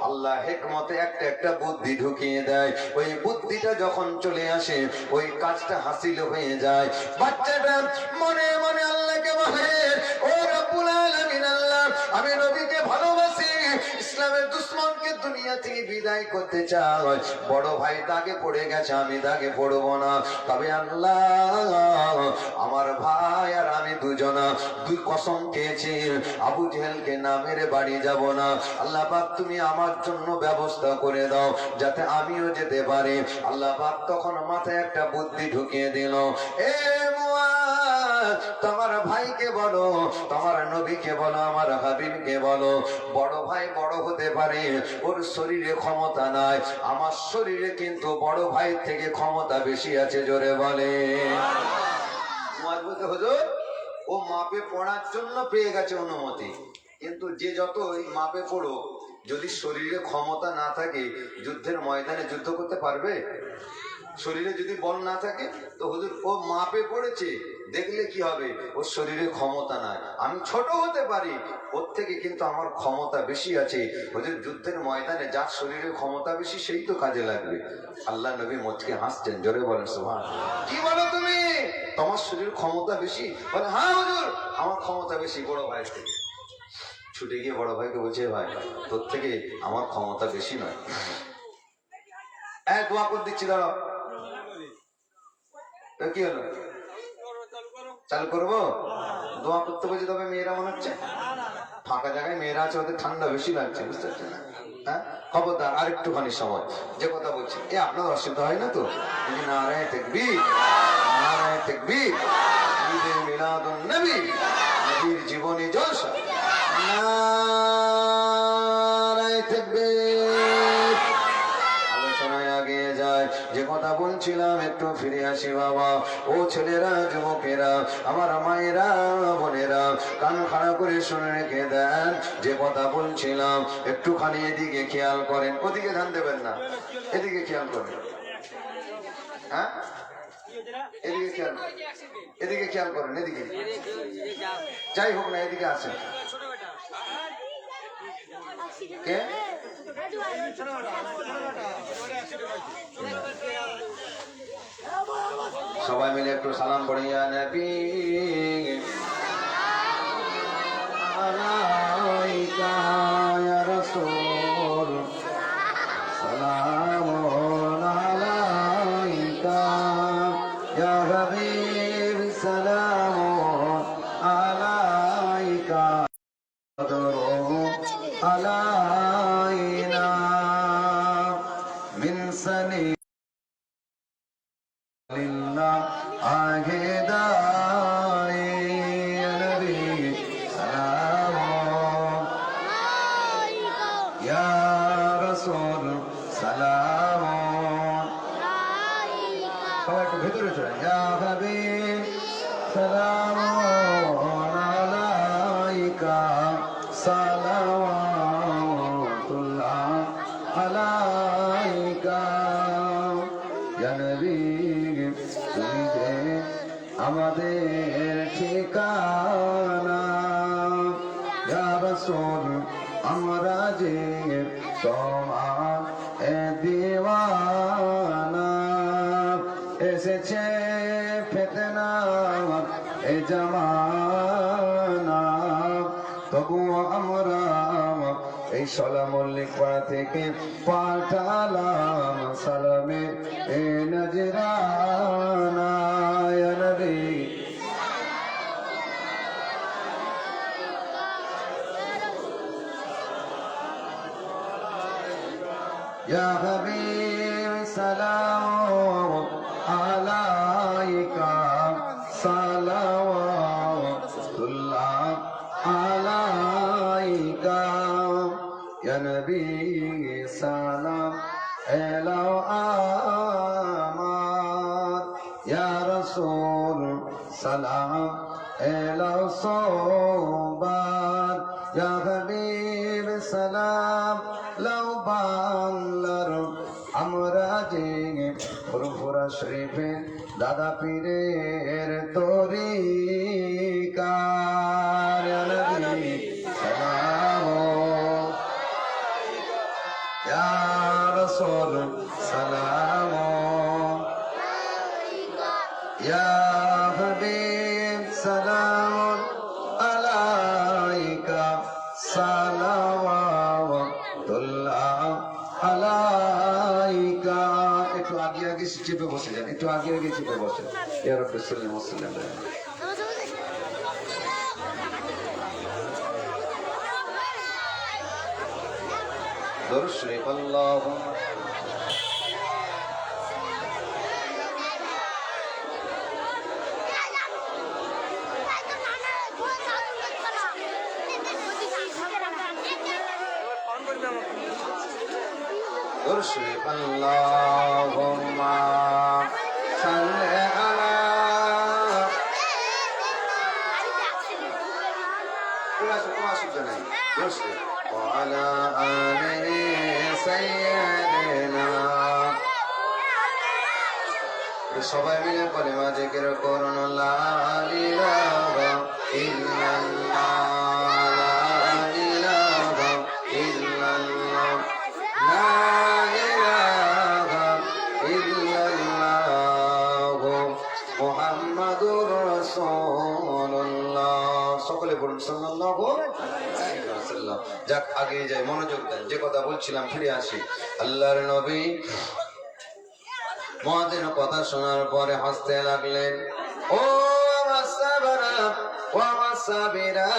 A: আল্লাহ হিকমতে একটা বুদ্ধি ঢুকিয়ে দেয়। ওই বুদ্ধিটা যখন চলে আসে, ওই কাজটা হাসিল হয়ে যায়। বাচ্চাটা মনে মনে আল্লাহকে বলে, ও রব্বুল আলামিন, আল্লাহ আমি নবীকে ভালোবাসি, ইসলামের দুশ্মনকে দুনিয়া থেকে বিদায় করতে চাই, বড় ভাই দাগে পড়ে গেছে, আমি দাগে পড়বো না। তবে আল্লাহ, আমার ভাই আর আমি দুই কসম খেয়েছি, আবু জেহেলকে না মেরে বাড়ি যাব না। আল্লাহ পাক তুমি আমার জন্য ব্যবস্থা করে দাও যাতে আমিও যেতে পারি। আল্লাহ পাক তখন মাথায় একটা বুদ্ধি ঢুকিয়ে দিল, এ মুয়াজ, তোমার ভাইকে বলো, তোমার নবীকে বলো, আমার হাবিবকে বলো, বড় ভাই বড় হতে পারে, ওর শরীরে ক্ষমতা নাই, আমার শরীরে কিন্তু বড় ভাই থেকে ক্ষমতা বেশি আছে। জোরে বলে। মুয়াজ বলতে, হুজুর, ও মাপে পড়ার জন্য পেয়ে গেছে অনুমতি, কিন্তু যে যতই মাপে পড়ো, যদি শরীরে ক্ষমতা না থাকে যুদ্ধের ময়দানে যুদ্ধ করতে পারবে? শরীরে যদি বল না থাকে তো হুজুর ও মাপে পড়েছে, দেখলে কি হবে, ওর শরীরে ক্ষমতা নাই, আমি ছোট হতে পারি, ওর থেকে কিন্তু আমার ক্ষমতা বেশি আছে। হুজুর যুদ্ধের ময়দানে যার শরীরে ক্ষমতা বেশি সেই তো কাজে লাগবে। আল্লাহ নবী মুচকে হাসছেন। জোরে বলেন সুবহানাল্লাহ। কি বলো তুমি, তোমার শরীর ক্ষমতা বেশি? বলে, হ্যাঁ হুজুর, আমার ক্ষমতা বেশি বড় ভাই থেকে। ছুটে গিয়ে বড় ভাইকে বলছে, ভাই তোর থেকে আমার ক্ষমতা বেশি নয়, এক দোয়া করে দিচ্ছি, দাঁড়াও। কি হলো, চালু করবো? দোয়া করতে বলছি, তবে মেয়েরা মনে হচ্ছে ফাঁকা জায়গায় মেয়েরা আছে, ওদের ঠান্ডা বেশি লাগছে, বুঝতে পারছেন না? হ্যাঁ, খবরদার আর একটুখানি সময় যে কথা বলছি, এ আপনার অসুবিধা হয় না তো? নারায়ে তাকবীর, নারায়ে তাকবীর, ঈদে মিলাদুন নবী, নবীর জীবনী জলসা, নারায়ে তাকবীর। আলোচনায় আগে যায়, যে কথা বলছিলাম একটু ফিরে আসি বাবা। ও ছেলেরা, যুবকেরা, আমার মায়েরা, বোনেরা, কান খাড়া করে শুনে রেখে দেন, যে কথা বলছিলাম একটুখানি এদিকে খেয়াল করেন। ওদিকে ধ্যান দেবেন না, এদিকে খেয়াল করেন। হ্যাঁ, এদিকে খেয়াল, এদিকে খেয়াল করেন, এদিকে। যাই হোক না, এদিকে আসেন। কে? সবাই মিলে একটু সালাম পড়ি, ইয়া নবী আলাইকা ইয়া রাসূল সালামুন আলাইকা ইয়া হাবিব সালামুন আলাইকা আলাইনা মিন সানি লিল্লাহ আগে দায়ে নবী সালামুন ইয়া রাসূল সালামুন সবাই একটু ভেতরে চলে, ইয়া হাবিব সালামুন আলাইকা সালাওয়াতুল্লাহ আলাইকা ইয়া নবী, তুমি যে আমাদের ঠিকানা, ইয়া রাসূল আমরা যে তোমার দিওয়ানা, এসেছে ফিতনা এ জামানা, তবুও আমরা এই সালামুল পাড়া থেকে পাঠালাম সালামে এ নজরানা, ইয়া নবী ইয়া হাবিব সালাম আলাইকা সালাওয়াতুল্লাহ আলাইকা ইয়া নবী সালাম এলাও আমার, ইয়া রাসূল সালাম এলাও সোবার, ইয়া হাবিব সালাম লাও বাংলার আমরা যে ফুরফুরা শরীফের দাদা পীরের তরিকার, ইয়া নবী সালাম ইয়া রাসূল সালাম ইয়া হাবিব সালাম আলাইকা সালাওয়াতুল্লাহ সাল্লাল্লাহু আলাইকা। একটু আগে আগে চেপে বসে যান, একটু আগে আগে চেপে বসে। ইয়া রাব্বি সাল্লি ওয়া সাল্লিম। দরুদ শরীফ আল্লাহুম্মা দরুদ শরীফ আল্লাহুম্মা সাল্লি আলা وعلى آل سيدنا সবাই মিলে কলিমা জিকির করুন লা ইলাহা ইল্লাল্লাহ লা ইলাহা ইল্লাল্লাহ লা ইলাহা ইল্লাল্লাহ মুহাম্মাদুর রাসূলুল্লাহ। সকলে বলুন সাল্লাল্লাহু আলাইহি ওয়াসাল্লাম। যাক আগে যাই, মনোযোগ দেন। যে কথা বলছিলাম ফিরে আসি। আল্লাহর নবী মুয়াজ্জিন কথা শোনার পরে হাসতে লাগলেন। ও মাসাবারা ওয়া মাসাবিরা,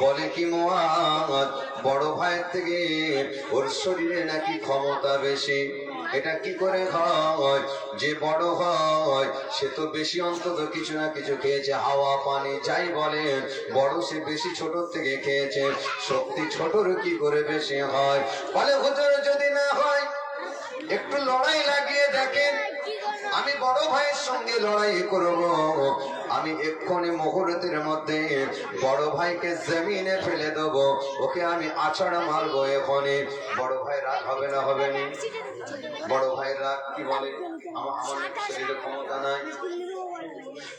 A: বলে কি মুয়াজ বড় ভাইয়ের থেকে ওর শরীরে নাকি ক্ষমতা বেশি। এটা কি করে হয়? যে বড় হয় সে তো বেশি অন্তত কিছু না কিছু খেয়েছে, হাওয়া পানি যাই বলে, বড় সে বেশি ছোট থেকে খেয়েছে, শক্তি ছোটর কি করে বেশি হয়? বলে হুজুর যদি না হয় একটু লড়াই লাগিয়ে দেখেন, আমি বড় ভাইয়ের সঙ্গে লড়াই করব, আমি এক্ষুনি মুহূর্তের মধ্যে বড় ভাইকে জমিনে ফেলে দেব, ওকে আমি আছাড়া মারবো এখনই। বড় ভাই রাগ হবে না? হবে না? বড় ভাই রাগ কি বলে, আমার শরীরে ক্ষমতা নাই।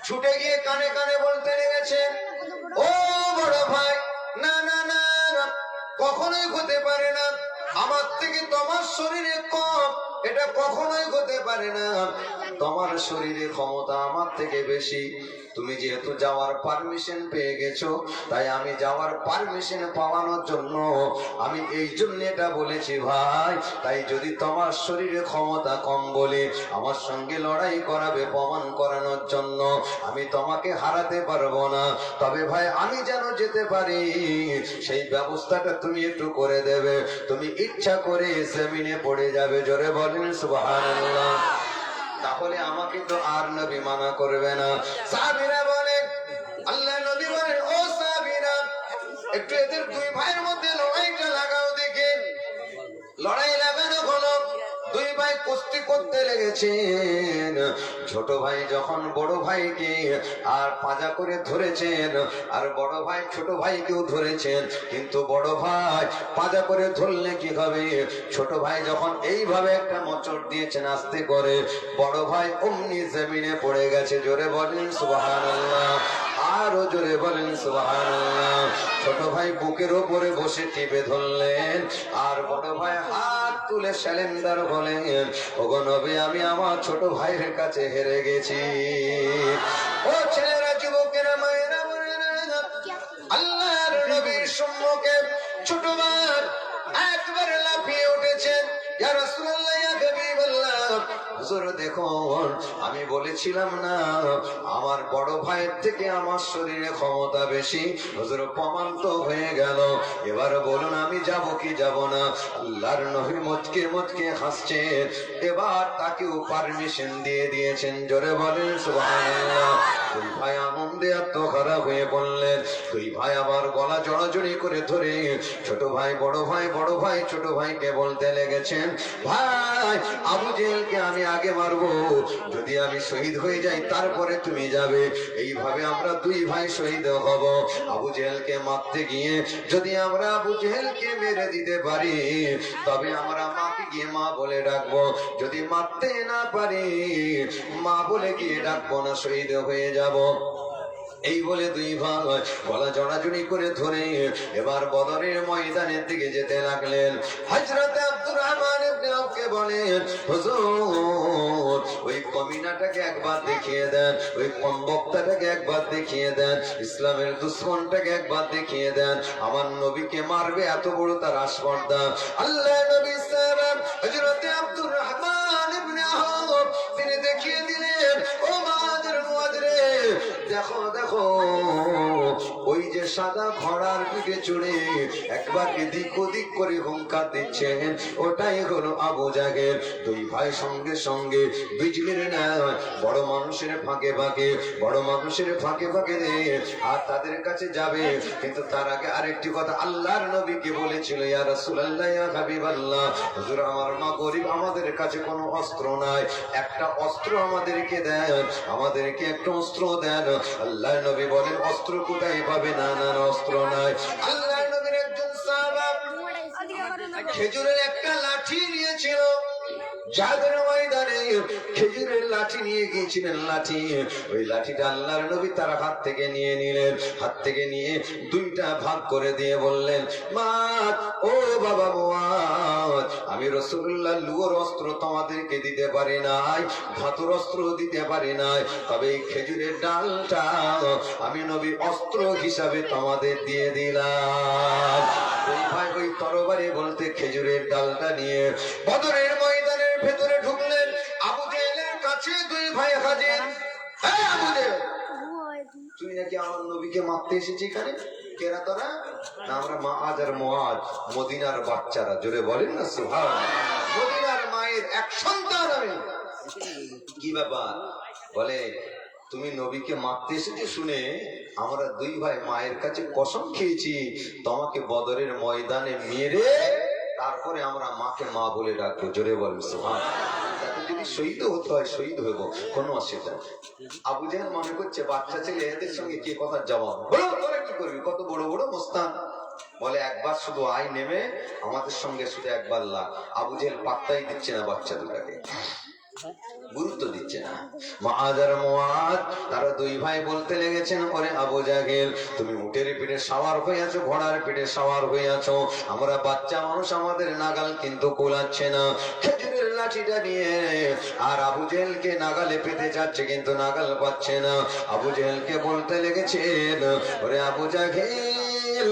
A: ছুটে গিয়ে কানে কানে বলতে লেগেছে, ও বড় ভাই, না না না না, কখনোই হতে পারে না, আমার থেকে তোমার শরীরে কম, এটা কখনোই হতে পারে না, তোমার শরীরে ক্ষমতা আমার থেকে বেশি। তুমি যেহেতু যাওয়ার পারমিশন পেয়ে গেছো, তাই আমি যাওয়ার পারমিশন পাওয়ানোর জন্য আমি এই জন্য এটা বলেছি ভাই। তাই যদি তোমার শরীরে ক্ষমতা কম বলে আমার সঙ্গে লড়াই করাবে প্রমাণ করানোর জন্য, আমি তোমাকে হারাতে পারবো না, তবে ভাই আমি যেন যেতে পারি সেই ব্যবস্থাটা তুমি একটু করে দেবে। তুমি ইচ্ছা করে জমিনে পড়ে যাবে, জোরে বলেন সুবহানাল্লাহ। তাহলে আমাকে তো আর নবী মানা করবে না। সাহাবীরা বলে, আল্লাহ নবী বলেন, ও সাহাবীরা একটু এদের দুই ভাইয়ের মধ্যে লড়াইটা লাগাও দেখে। লড়াই লাগানো হলো, দুই ভাই কুস্তি করতে লেগেছেন। ছোট ভাই যখন বড় ভাইকে আর পাজা করে ধরেছেন, আর বড় ভাই ছোট ভাইকেও ধরেছেন, কিন্তু বড় ভাই পাজা করে ধরলে কি হবে, ছোট ভাই যখন এইভাবে একটা মোচড় দিয়েছেন আস্তে করে, বড় ভাই অমনি জমিনে পড়ে গেছে। জোরে বলেন সুবহানাল্লাহ, আরো জোরে বলেন সুবহানাল্লাহ। ছোট ভাই বুকের উপরে বসে টিপে ধরলেন, আর বড় ভাই হাত তুলে স্যালেন্ডার বলেন, ওগো নবী আমি আমার ছোট ভাইয়ের কাছে হেরে গেছি। ও ছেলেরা, যুবকেরা, মায়েরা, আল্লাহর নবীর সম্মুখে ছোট ভাই একবারে লাফিয়ে উঠেছেন, ইয়া রাসূলুল্লাহ, ইয়া হাবিবাল্লাহ, হুজুর দেখুন আমি বলেছিলাম না আমার বড় ভাইয়ের থেকে আমার শরীরে ক্ষমতা বেশি, হুজুর প্রমাণ তো হয়ে গেল, এবার বলুন আমি যাব কি যাব না? আল্লাহর নবী মুচকে মুচকে হাসছেন, এবার তাকেও পারমিশন দিয়ে দিয়েছেন। জোরে বলেন সুবহানাল্লাহ। দুই ভাই আনন্দে আত্মহারা হয়ে বললেন, দুই ভাই আবার গলা জড়াজড়ি করে ধরে ছোট ভাই বড় ভাই, বড় ভাই ছোট ভাইকে বলতে লেগেছেন, ভাই আবু জেহেলকে আমি আগে মারবো, যদি আমি শহীদ হয়ে যাই তারপরে তুমি যাবে, এইভাবে আমরা দুই ভাই শহীদ হব। আবু জেহেলকে মারতে গিয়ে যদি আমরা আবু জেহেলকে মেরে দিতে পারি তবে আমরা মাকে গিয়ে মা বলে ডাকবো, যদি মারতে না পারি মা বলে গিয়ে ডাকবো না, শহীদ হয়ে যাব। এই বলে দুই ভাই গলা জড়াজড়ি করে ধরে এবার বদরের ময়দানের দিকে যেতে লাগলেন। হযরত আব্দুর রহমান ইবনে আওফকে বলেন হুজুর ওই কমিনাটাকে একবার দেখিয়ে দেন, ওই কমবক্তাটাকে একবার দেখিয়ে দেন, ইসলামের দুশ্মনটাকে একবার দেখিয়ে দেন, আমার নবীকে মারবে এত বড় তার আসপর্দা। আল্লাহ নবী সাল্লাল্লাহু আলাইহি ওয়াসাল্লাম হযরত আব্দুর রহমান ইবনে আওফ তিনি দেখিয়ে দিলেন, ও মাদের মুয়াজরে দেখো দেখো ওই যে সাদা ঘোড়ার পিঠে চড়ে একবার এদিক ওদিক করে হুঙ্কার দিচ্ছেন, ওটাই হলো আবু জাহেল। দুই ভাই সঙ্গে সঙ্গে বিজলির ন্যায় বড় মানুষের ফাঁকে ফাঁকে, বড় মানুষের ফাঁকে ফাঁকে আর তাদের কাছে যাবে। কিন্তু তার আগে আরেকটি কথা আল্লাহর নবীকে বলেছিল, ইয়া রাসূলুল্লাহ ইয়া হাবিবাল্লাহ, হুজুর আমার মা গরিব, আমাদের কাছে কোনো অস্ত্র নাই, একটা অস্ত্র আমাদেরকে দেন, আমাদেরকে একটা অস্ত্র দেন। আল্লাহ নবী বলেন অস্ত্র কোথায় পাবে? না না অস্ত্র নাই। আল্লাহ নবীর একজন সাহাবা খেজুরের একটা লাঠি নিয়েছিল, যাদের ময়দানে খেজুরের লাঠি নিয়ে গিয়েছিলেন, লাঠি ওই লাঠিটা আল্লাহর নবী তার হাত থেকে নিয়ে নিলেন, হাত থেকে নিয়ে দুইটা ভাগ করে দিয়ে বললেন, মা ও বাবা মুয়াজ, আমি রাসূলুল্লাহ লুয়োর অস্ত্র তোমাদেরকে দিতে পারি নাই, ধাতুর অস্ত্র দিতে পারি নাই, তবে এই খেজুরের ডালটা আমি নবী অস্ত্র হিসাবে তোমাদের দিয়ে দিলাম। ওই ভাই ওই তরবারি বলতে খেজুরের ডালটা নিয়ে বদরের ময়দানের ভেতরে ঢুকলেন। আবু জেহেলের কাছে দুই ভাই হাজির। এই আবু জেহেল, তুই নাকি আমার নবীকে মারতে এসেছিস এখানে? কেরা তোরা? না আমরা মাআজ আর মুআজ, মদিনার বাচ্চারা, জোরে বলেন না সুবহানাল্লাহ। মদিনার মায়ের এক সন্তান আমি। কি ব্যাপার? বলে তুমি নবীকে মারতে এসেছো শুনে আমরা দুই ভাই মায়ের কাছে কসম খেয়েছি তোমাকে বদরের ময়দানে মেরে তারপরে আমরা মাকে মা বলে ডাকবো, জোরে বলেন সুবহানাল্লাহ। যদি শহীদ হতে হয় শহীদ হইব, কোনো অসুবিধা নেই। আবু জাহেল মনে করছে বাচ্চা ছেলে, এদের সঙ্গে কে কথার জবাব, তোরা কি করবি, কত বড় বড় মোস্তান। বলে একবার শুধু আয় নেমে আমাদের সঙ্গে শুধু একবার লা। আবু জাহেল পাত্তাই দিচ্ছে না বাচ্চা দুটাকে, গুরুত্ব দিচ্ছে না। মুআজ আর মুআজ তারা দুই ভাই বলতে লেগেছেন, ওরে আবু জাহেল তুমি উটের পিঠে সাওয়ার হয়ে আছো, ঘোড়ার পিঠে সাওয়ার হয়ে আছো, আমরা বাচ্চা মানুষ, আমাদের নাগাল কিন্তু কোলাচ্ছে না। খেজুরের লাঠিটা নিয়ে আর আবু জেহেলকে নাগালে পেতে যাচ্ছে কিন্তু নাগাল পাচ্ছে না। আবু জেহেলকে বলতে লেগেছেন, ওরে আবু জাহেল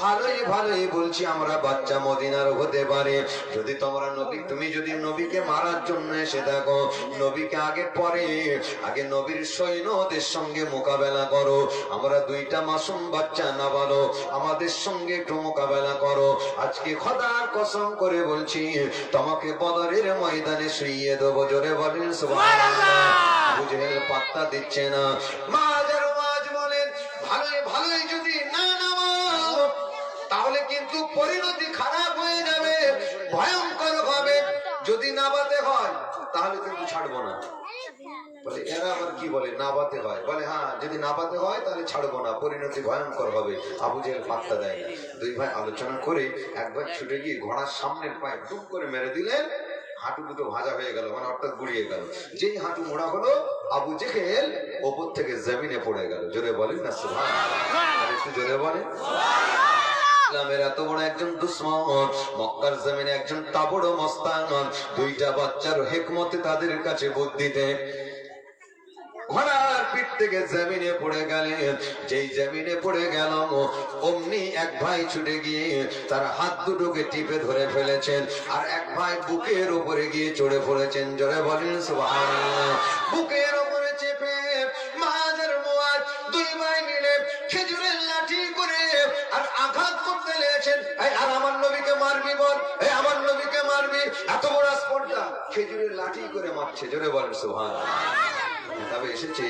A: ভালোই ভালোই বলছি আমরা বাচ্চা মদিনার হতে পারে, যদি তোমরা নবী, তুমি যদি নবীকে মারার জন্য এসে থাকো, নবীকে আগে পরে আগে নবীর সৈন্যদের সঙ্গে মোকাবেলা করো, আমরা দুইটা মাসুম বাচ্চা না বলো, আমাদের সঙ্গে একটু মোকাবেলা করো। আজকে খোদার কসম করে বলছি তোমাকে বদরের ময়দানে শুইয়ে দেবো, জোরে বলেন সুবহানাল্লাহ। আবু জেহেল পাত্তা দিচ্ছে না। মুআজ বলেন ভালোই ভালোই যদি না নামো তাহলে কিন্তু পরিণতি খারাপ হয়ে যাবে, ভয়ঙ্কর হবে, যদি নাবাতে হয় তাহলে কিন্তু ছাড়বো না। বলে এরা আবার কি বলে, নাবাতে হয়? বলে হ্যাঁ, যদি নাবাতে হয় তাহলে ছাড়বো না, পরিণতি ভয়ঙ্কর হবে। আবু জেহেল পাত্তা দেয় না। দুই ভাই আলোচনা করে একবার ছুটে গিয়ে ঘোড়ার সামনের পায়ে ডুব করে মেরে দিলেন, হাঁটু দুটো ভাজা হয়ে গেল, মানে অর্থাৎ গুড়িয়ে গেল। যেই হাঁটু মোড়া হলো আবু জেহেল ওপর থেকে জমিনে পড়ে গেল, জোরে বলেন না সুবহানাল্লাহ। আর একটু জোরে বলেন। ইসলামের এত বড় একজন দুশমন, মক্কার জমিনে একজন তাবড় মস্তান, দুইটা বাচ্চার হিকমতে তাদের কাছে বুদ্ধিতে ঘোড়ার পিঠ থেকে জমিনে পড়ে গেলেন। যেই জমিনে পড়ে গেল অমনি এক ভাই ছুটে গিয়ে তার হাত দুটোকে টিপে ধরে ফেলেছেন, আর এক ভাই বুকের উপরে গিয়ে চড়ে পড়েছেন, জোরে বলেন সুবহানাল্লাহ। বুকের উপরে চেপে মুআজ আর মুআজ দুই ভাই মিলে খেজুরের লাঠি করে আর আঘাত করতে লেগেছেন। আর আমার নবীকে মারবি বল, আমার নবীকে মারবি, এত বড় স্পর্ধা, খেজুরের লাঠি করে মারছে, জোরে বলেন সুবহানাল্লাহ। তবে এসেছে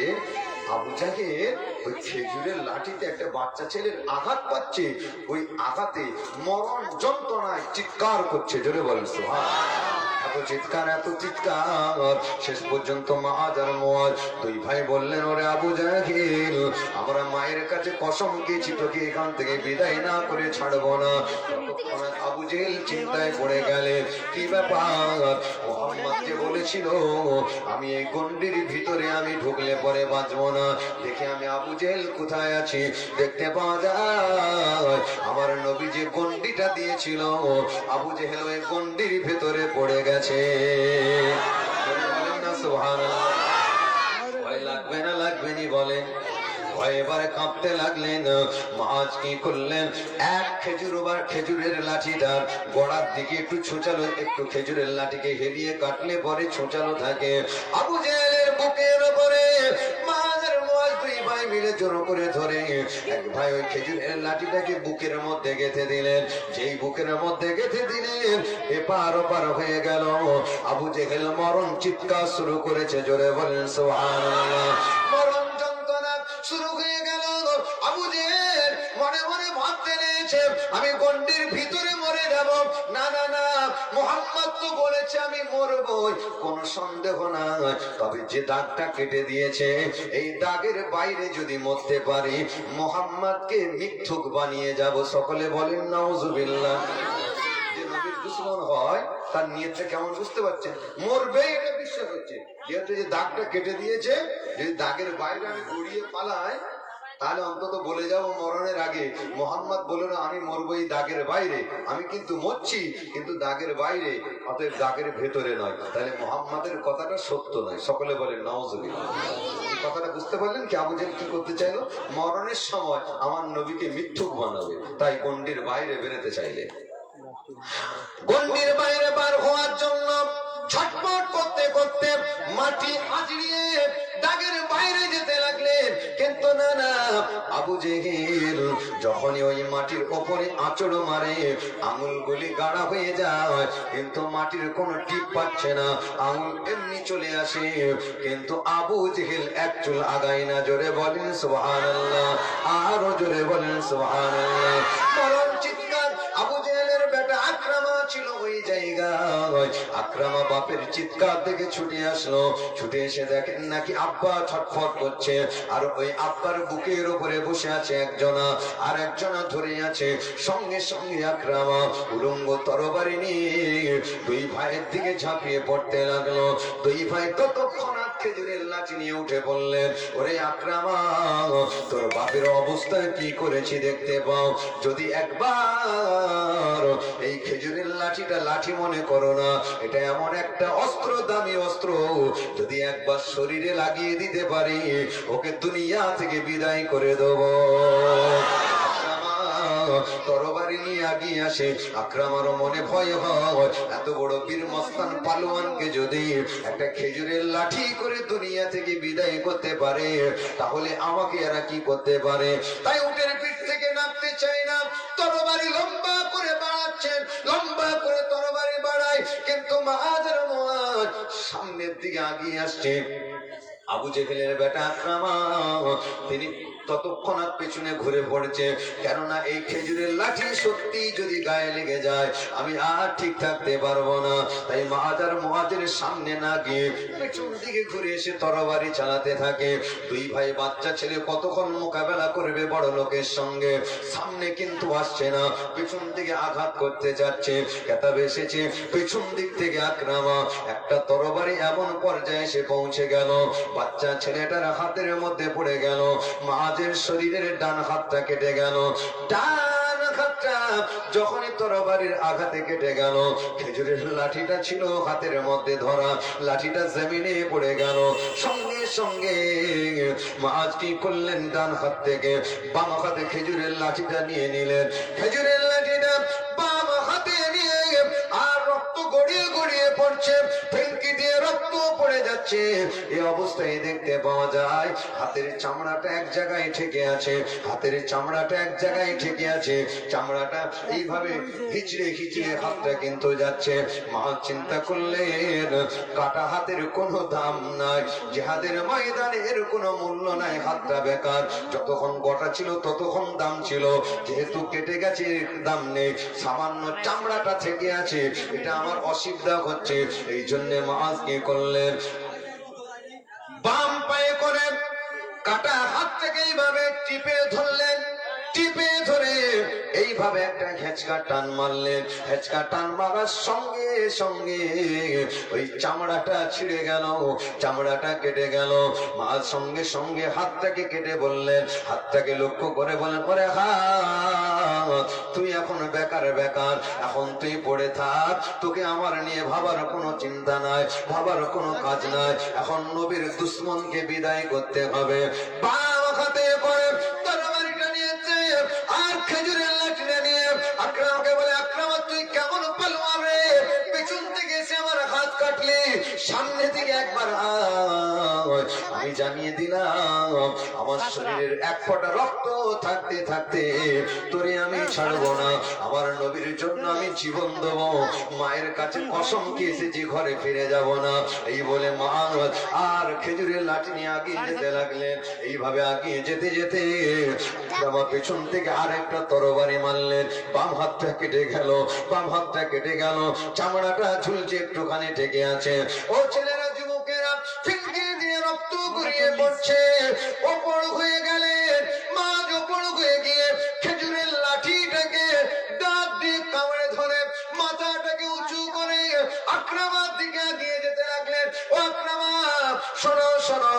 A: আবু জাহেল ওই খেজুরের লাঠিতে একটা বাচ্চা ছেলের আঘাত পাচ্ছে, ওই আঘাতে মরণ যন্ত্রণায় চিৎকার করছে, জোরে বলেন সুবহানাল্লাহ। এত চিৎকার এত চিৎকার, শেষ পর্যন্ত মুআজ আর মুআজ দুই ভাই বললেন, ওরে আবু জাহেল আমরা মায়ের কাছে কসম খেয়েছি তোকে এখান থেকে বিদায় না করে ছাড়বো না। আবু জেহেল চিন্তায় পড়ে গেলেন, কি ব্যাপার, মুহাম্মদ যে বলেছিল আমি এই গন্ডির ভিতরে আমি ঢুকলে পরে বাঁচবো না, দেখে আমি আবু জেহেল কোথায় আছি দেখতে পাওয়া যায় আমার নবী যে গন্ডিটা দিয়েছিল আবু জেহেল ওই গন্ডির ভেতরে পড়ে গেল। গেছে। বলেন না সুবহানাল্লাহ। ভয় লাগবে না লাগবে নি বলেন? ভয় এবারে কাঁপতে লাগলেন। মাছ কি করলেন, এক খেজুরের লাঠিটা গোড়ার দিকে একটু ছোচালো, একটু খেজুরের লাঠিকে হেলিয়ে কাটলে পরে ছোচালো থাকে। আবু জেহেলের বুকের উপরে মাঝের মাছ দুই ভাই মিলে জোর করে ধরে এক ভাই ওই খেজুরের লাঠিটাকে বুকের মধ্যে গেঁথে দিলেন। যেই বুকের মধ্যে গেঁথে দিলেন এপার ওপার হয়ে গেল। আবু জেহেল মরণ চিৎকার শুরু করেছে, জোরে বলেন সুবহানাল্লাহ। মরণ যন্ত্রণা শুরু হয়ে গেল। আবু জেহেল মনে মনে ভাবতে লেগেছে আমি গন্ডির ভিতরে মরে যাব। না না না, মুহাম্মদ তো বলেছে আমি মরবো, কোনো সন্দেহ নাই। তবে যে দাগটা কেটে দিয়েছে এই দাগের বাইরে যদি মরতে পারি মুহাম্মদকে মিথ্যুক বানিয়ে যাব। সকলে বলেন নাউজুবিল্লাহ। যে নবীর দুশমন হয় তার নিয়তটা কেমন বুঝতে পারছেন? মরবে এটা বিশ্বাস হচ্ছে, যেহেতু যে দাগটা কেটে দিয়েছে যদি দাগের বাইরে আমি গড়িয়ে পালাই তাহলে অন্তত বলে যাব মরণের আগে মোহাম্মদ বলল না আমি মরবো এই দাগের বাইরে, আমি কিন্তু মরছি কিন্তু দাগের বাইরে, অতএব দাগের ভেতরে নয়। তাহলে মোহাম্মদের কথাটা সত্য নয়। সকলে বলেন নাউজুবিল্লাহ। কথাটা বুঝতে পারলেন কি আবু জেহেল কি করতে চাইলো? মরণের সময় আমার নবীকে মিথ্যুক বানাবে, তাই গন্ডির বাইরে বেরোতে চাইলে। গন্ডির বাইরে বার হওয়ার জন্য ছটফট করতে করতে মাটি আঁচড়িয়ে দাগের বাইরে যেতে লাগলেন। কিন্তু না না, আবু জেহেল যখনই ওই মাটির ওপরে আঁচড় মারে আঙুলগুলি গাঢ় হয়ে যায়, কিন্তু মাটির কোনো টিপ পাচ্ছে না, আঙুল এমনি চলে আসে। কিন্তু আবু জেহেল এক চুল আগায় না। জোরে বলেন সুবহানাল্লাহ, আরো জোরে বলেন সুবহানাল্লাহ। মরণ চিৎকার। আবু জেহেলের বেটা আকরামা ছিল ওই জায়গায়। আকরামা বাপের চিৎকার দেখে ছুটে আসলো। ছুটে এসে দেখেন নাকি আব্বা ছটফট করছে, আর ওই আব্বার বুকের উপরে বসে আছে একজনা, আর একজনা ধরে আছে। সঙ্গে সঙ্গে আকরামা উলঙ্গ তরবারি নিয়ে দুই ভাইয়ের দিকে ঝাঁপিয়ে পড়তে লাগলো। দুই ভাই ততক্ষণ খেজুরের লাঠি নিয়ে উঠে বললেন, ওরে আকরামা তোর বাপের অবস্থা কি করেছি দেখতে পাও, যদি একবার এই খেজুরের লাঠিটা লাঠি মনে করো না, এটা এমন একটা অস্ত্র, দামি অস্ত্র, যদি একবার শরীরে লাগিয়ে দিতে পারি ওকে দুনিয়া থেকে বিদায় করে দেবো। তরবারি নিয়ে আগিয়ে আসে। আকরামারও মনে ভয় হয়, এত বড় বীর মস্তান পালোয়ানকে যদি একটা খেজুরের লাঠি করে দুনিয়া থেকে বিদায় করতে পারে তাহলে আমাকে এরা কি করতে পারে। তাই উটের পিঠ থেকে নামতে চায় না, তরবারি লম্বা করে বাড়াচ্ছেন, লম্বা করে তরবারি বাড়ায়, কিন্তু মাহাজের মুআজ সামনের দিকে আগিয়ে আসছে। আবু জেহেলের বেটা আকরামা তিনি ততক্ষণাৎ পেছনে ঘুরে পড়ছে, কেননা এই খেজুরের লাঠি সত্যি যদি গায়ে লেগে যায় আমি আর ঠিক থাকতে পারবো না। তাই মাহাজার মুআজের সামনে না গিয়ে পেছন দিকে ঘুরে এসে তরবারি চালাতে থাকে। দুই ভাই বাচ্চা ছেলে কতক্ষণ মোকাবেলা করবে বড় লোকের সঙ্গে, সামনে কিন্তু আসছে না, পেছন দিকে আঘাত করতে যাচ্ছে। কেতাব এসেছে পেছন দিক থেকে আকরামা একটা তরবারি এমন পর্যায়ে এসে পৌঁছে গেল বাচ্চা ছেলেটার হাতের মধ্যে পড়ে গেল। মাঝের শরীরের ডান হাতটা কেটে গেল। ডান হাতটা যখনই তরবারির আঘাতে কেটে গেল, খেজুরের লাঠিটা ছিল হাতের মধ্যে ধরা, লাঠিটা জমিনে পড়ে গেল। সঙ্গে সঙ্গে মাঝ কি করলেন, ডান হাত থেকে বাম হাতে খেজুরের লাঠিটা নিয়ে নিলেন। খেজুরের লাঠিটা বাম হাতে নিয়ে আর রক্ত গড়িয়ে গড়িয়ে পড়ছে, ফেলকি দিয়ে রক্ত পড়ে যাচ্ছে। এই অবস্থায় দেখতে পাওয়া যায় হাতের চামড়াটা এক জায়গায় ঠেকে আছে, হাতের চামড়াটা এক জায়গায় ঠেকে আছে, চামড়াটা এইভাবে হিচড়ে হিচড়ে হাতটা কিন্তু যাচ্ছে। মা চিন্তা করলেন কাটা হাতের কোনো দাম নাই, জিহাদের ময়দানে এর কোনো মূল্য নাই, হাতটা বেকার। যতক্ষণ গোটা ছিল ততক্ষণ দাম ছিল, যেহেতু কেটে গেছে দাম নেই, সামান্য চামড়াটা থেকে আছে, এটা আমার অসুবিধা হচ্ছে। এই জন্য মাছ কি করলেন, বাম পায়ে করে কাটা হাত থেকে এইভাবে টিপে ধরলেন, টিপে ধরে এইভাবে একটা হেঁচকা টান মারলেন। হেঁচকা টান মারার সঙ্গে সঙ্গে ওই চামড়াটা ছিঁড়ে গেল, চামড়াটা কেটে গেল। মা সঙ্গে সঙ্গে হাতটাকে কেটে বললেন, হাতটাকে লক্ষ্য করে বলেন, ওরে হাত, তুই এখন বেকার বেকার, এখন তুই পড়ে থাক, তোকে আমার নিয়ে ভাবার কোনো চিন্তা নাই, ভাবার কোনো কাজ নাই, এখন নবীর দুশ্মনকে বিদায় করতে হবে। বাম হাতে করে তরবারিটা নিয়েছে আর খেজুরের লাঠিটা নিয়ে আকরামকে বলে, আকরাম তুই কেমন পালোয়ান রে, পেছন থেকে এসে আমার হাত কাটলি, সামনে থেকে একবার আয়, আমি জানিয়ে দিলাম আমার শরীরের এক ফোঁটা রক্ত থাকতে থাকতে তোরে আমি ছাড়বো না, আমার নবীর জন্য আমি জীবন দেব, মায়ের কাছে কসম খেয়েছি ঘরে ফিরে যাব না। এই বলে মা আর খেজুরের লাঠি নিয়ে আগিয়ে যেতে লাগলেন। এইভাবে আগিয়ে যেতে যেতে আমার পেছন থেকে আরেকটা তরবারি মারলেন, বাম হাতটা কেটে গেল, বাম হাতটা কেটে গেল, চামড়াটা ঝুলছে একটুখানি ঠেকে আছে। ও ছেলেরা, যুবকেরা, ফিনকি দিয়ে রক্ত গড়িয়ে পড়ছে। ওপর হয়ে গেলেন, মা ওপর হয়ে গিয়ে খেজুরের লাঠিটাকে দাঁত দিয়ে কামড়ে ধরে মাথাটাকে উঁচু করে আকরামার দিকে এগিয়ে যেতে লাগলেন। ও আকরামা, শোনো শোনো,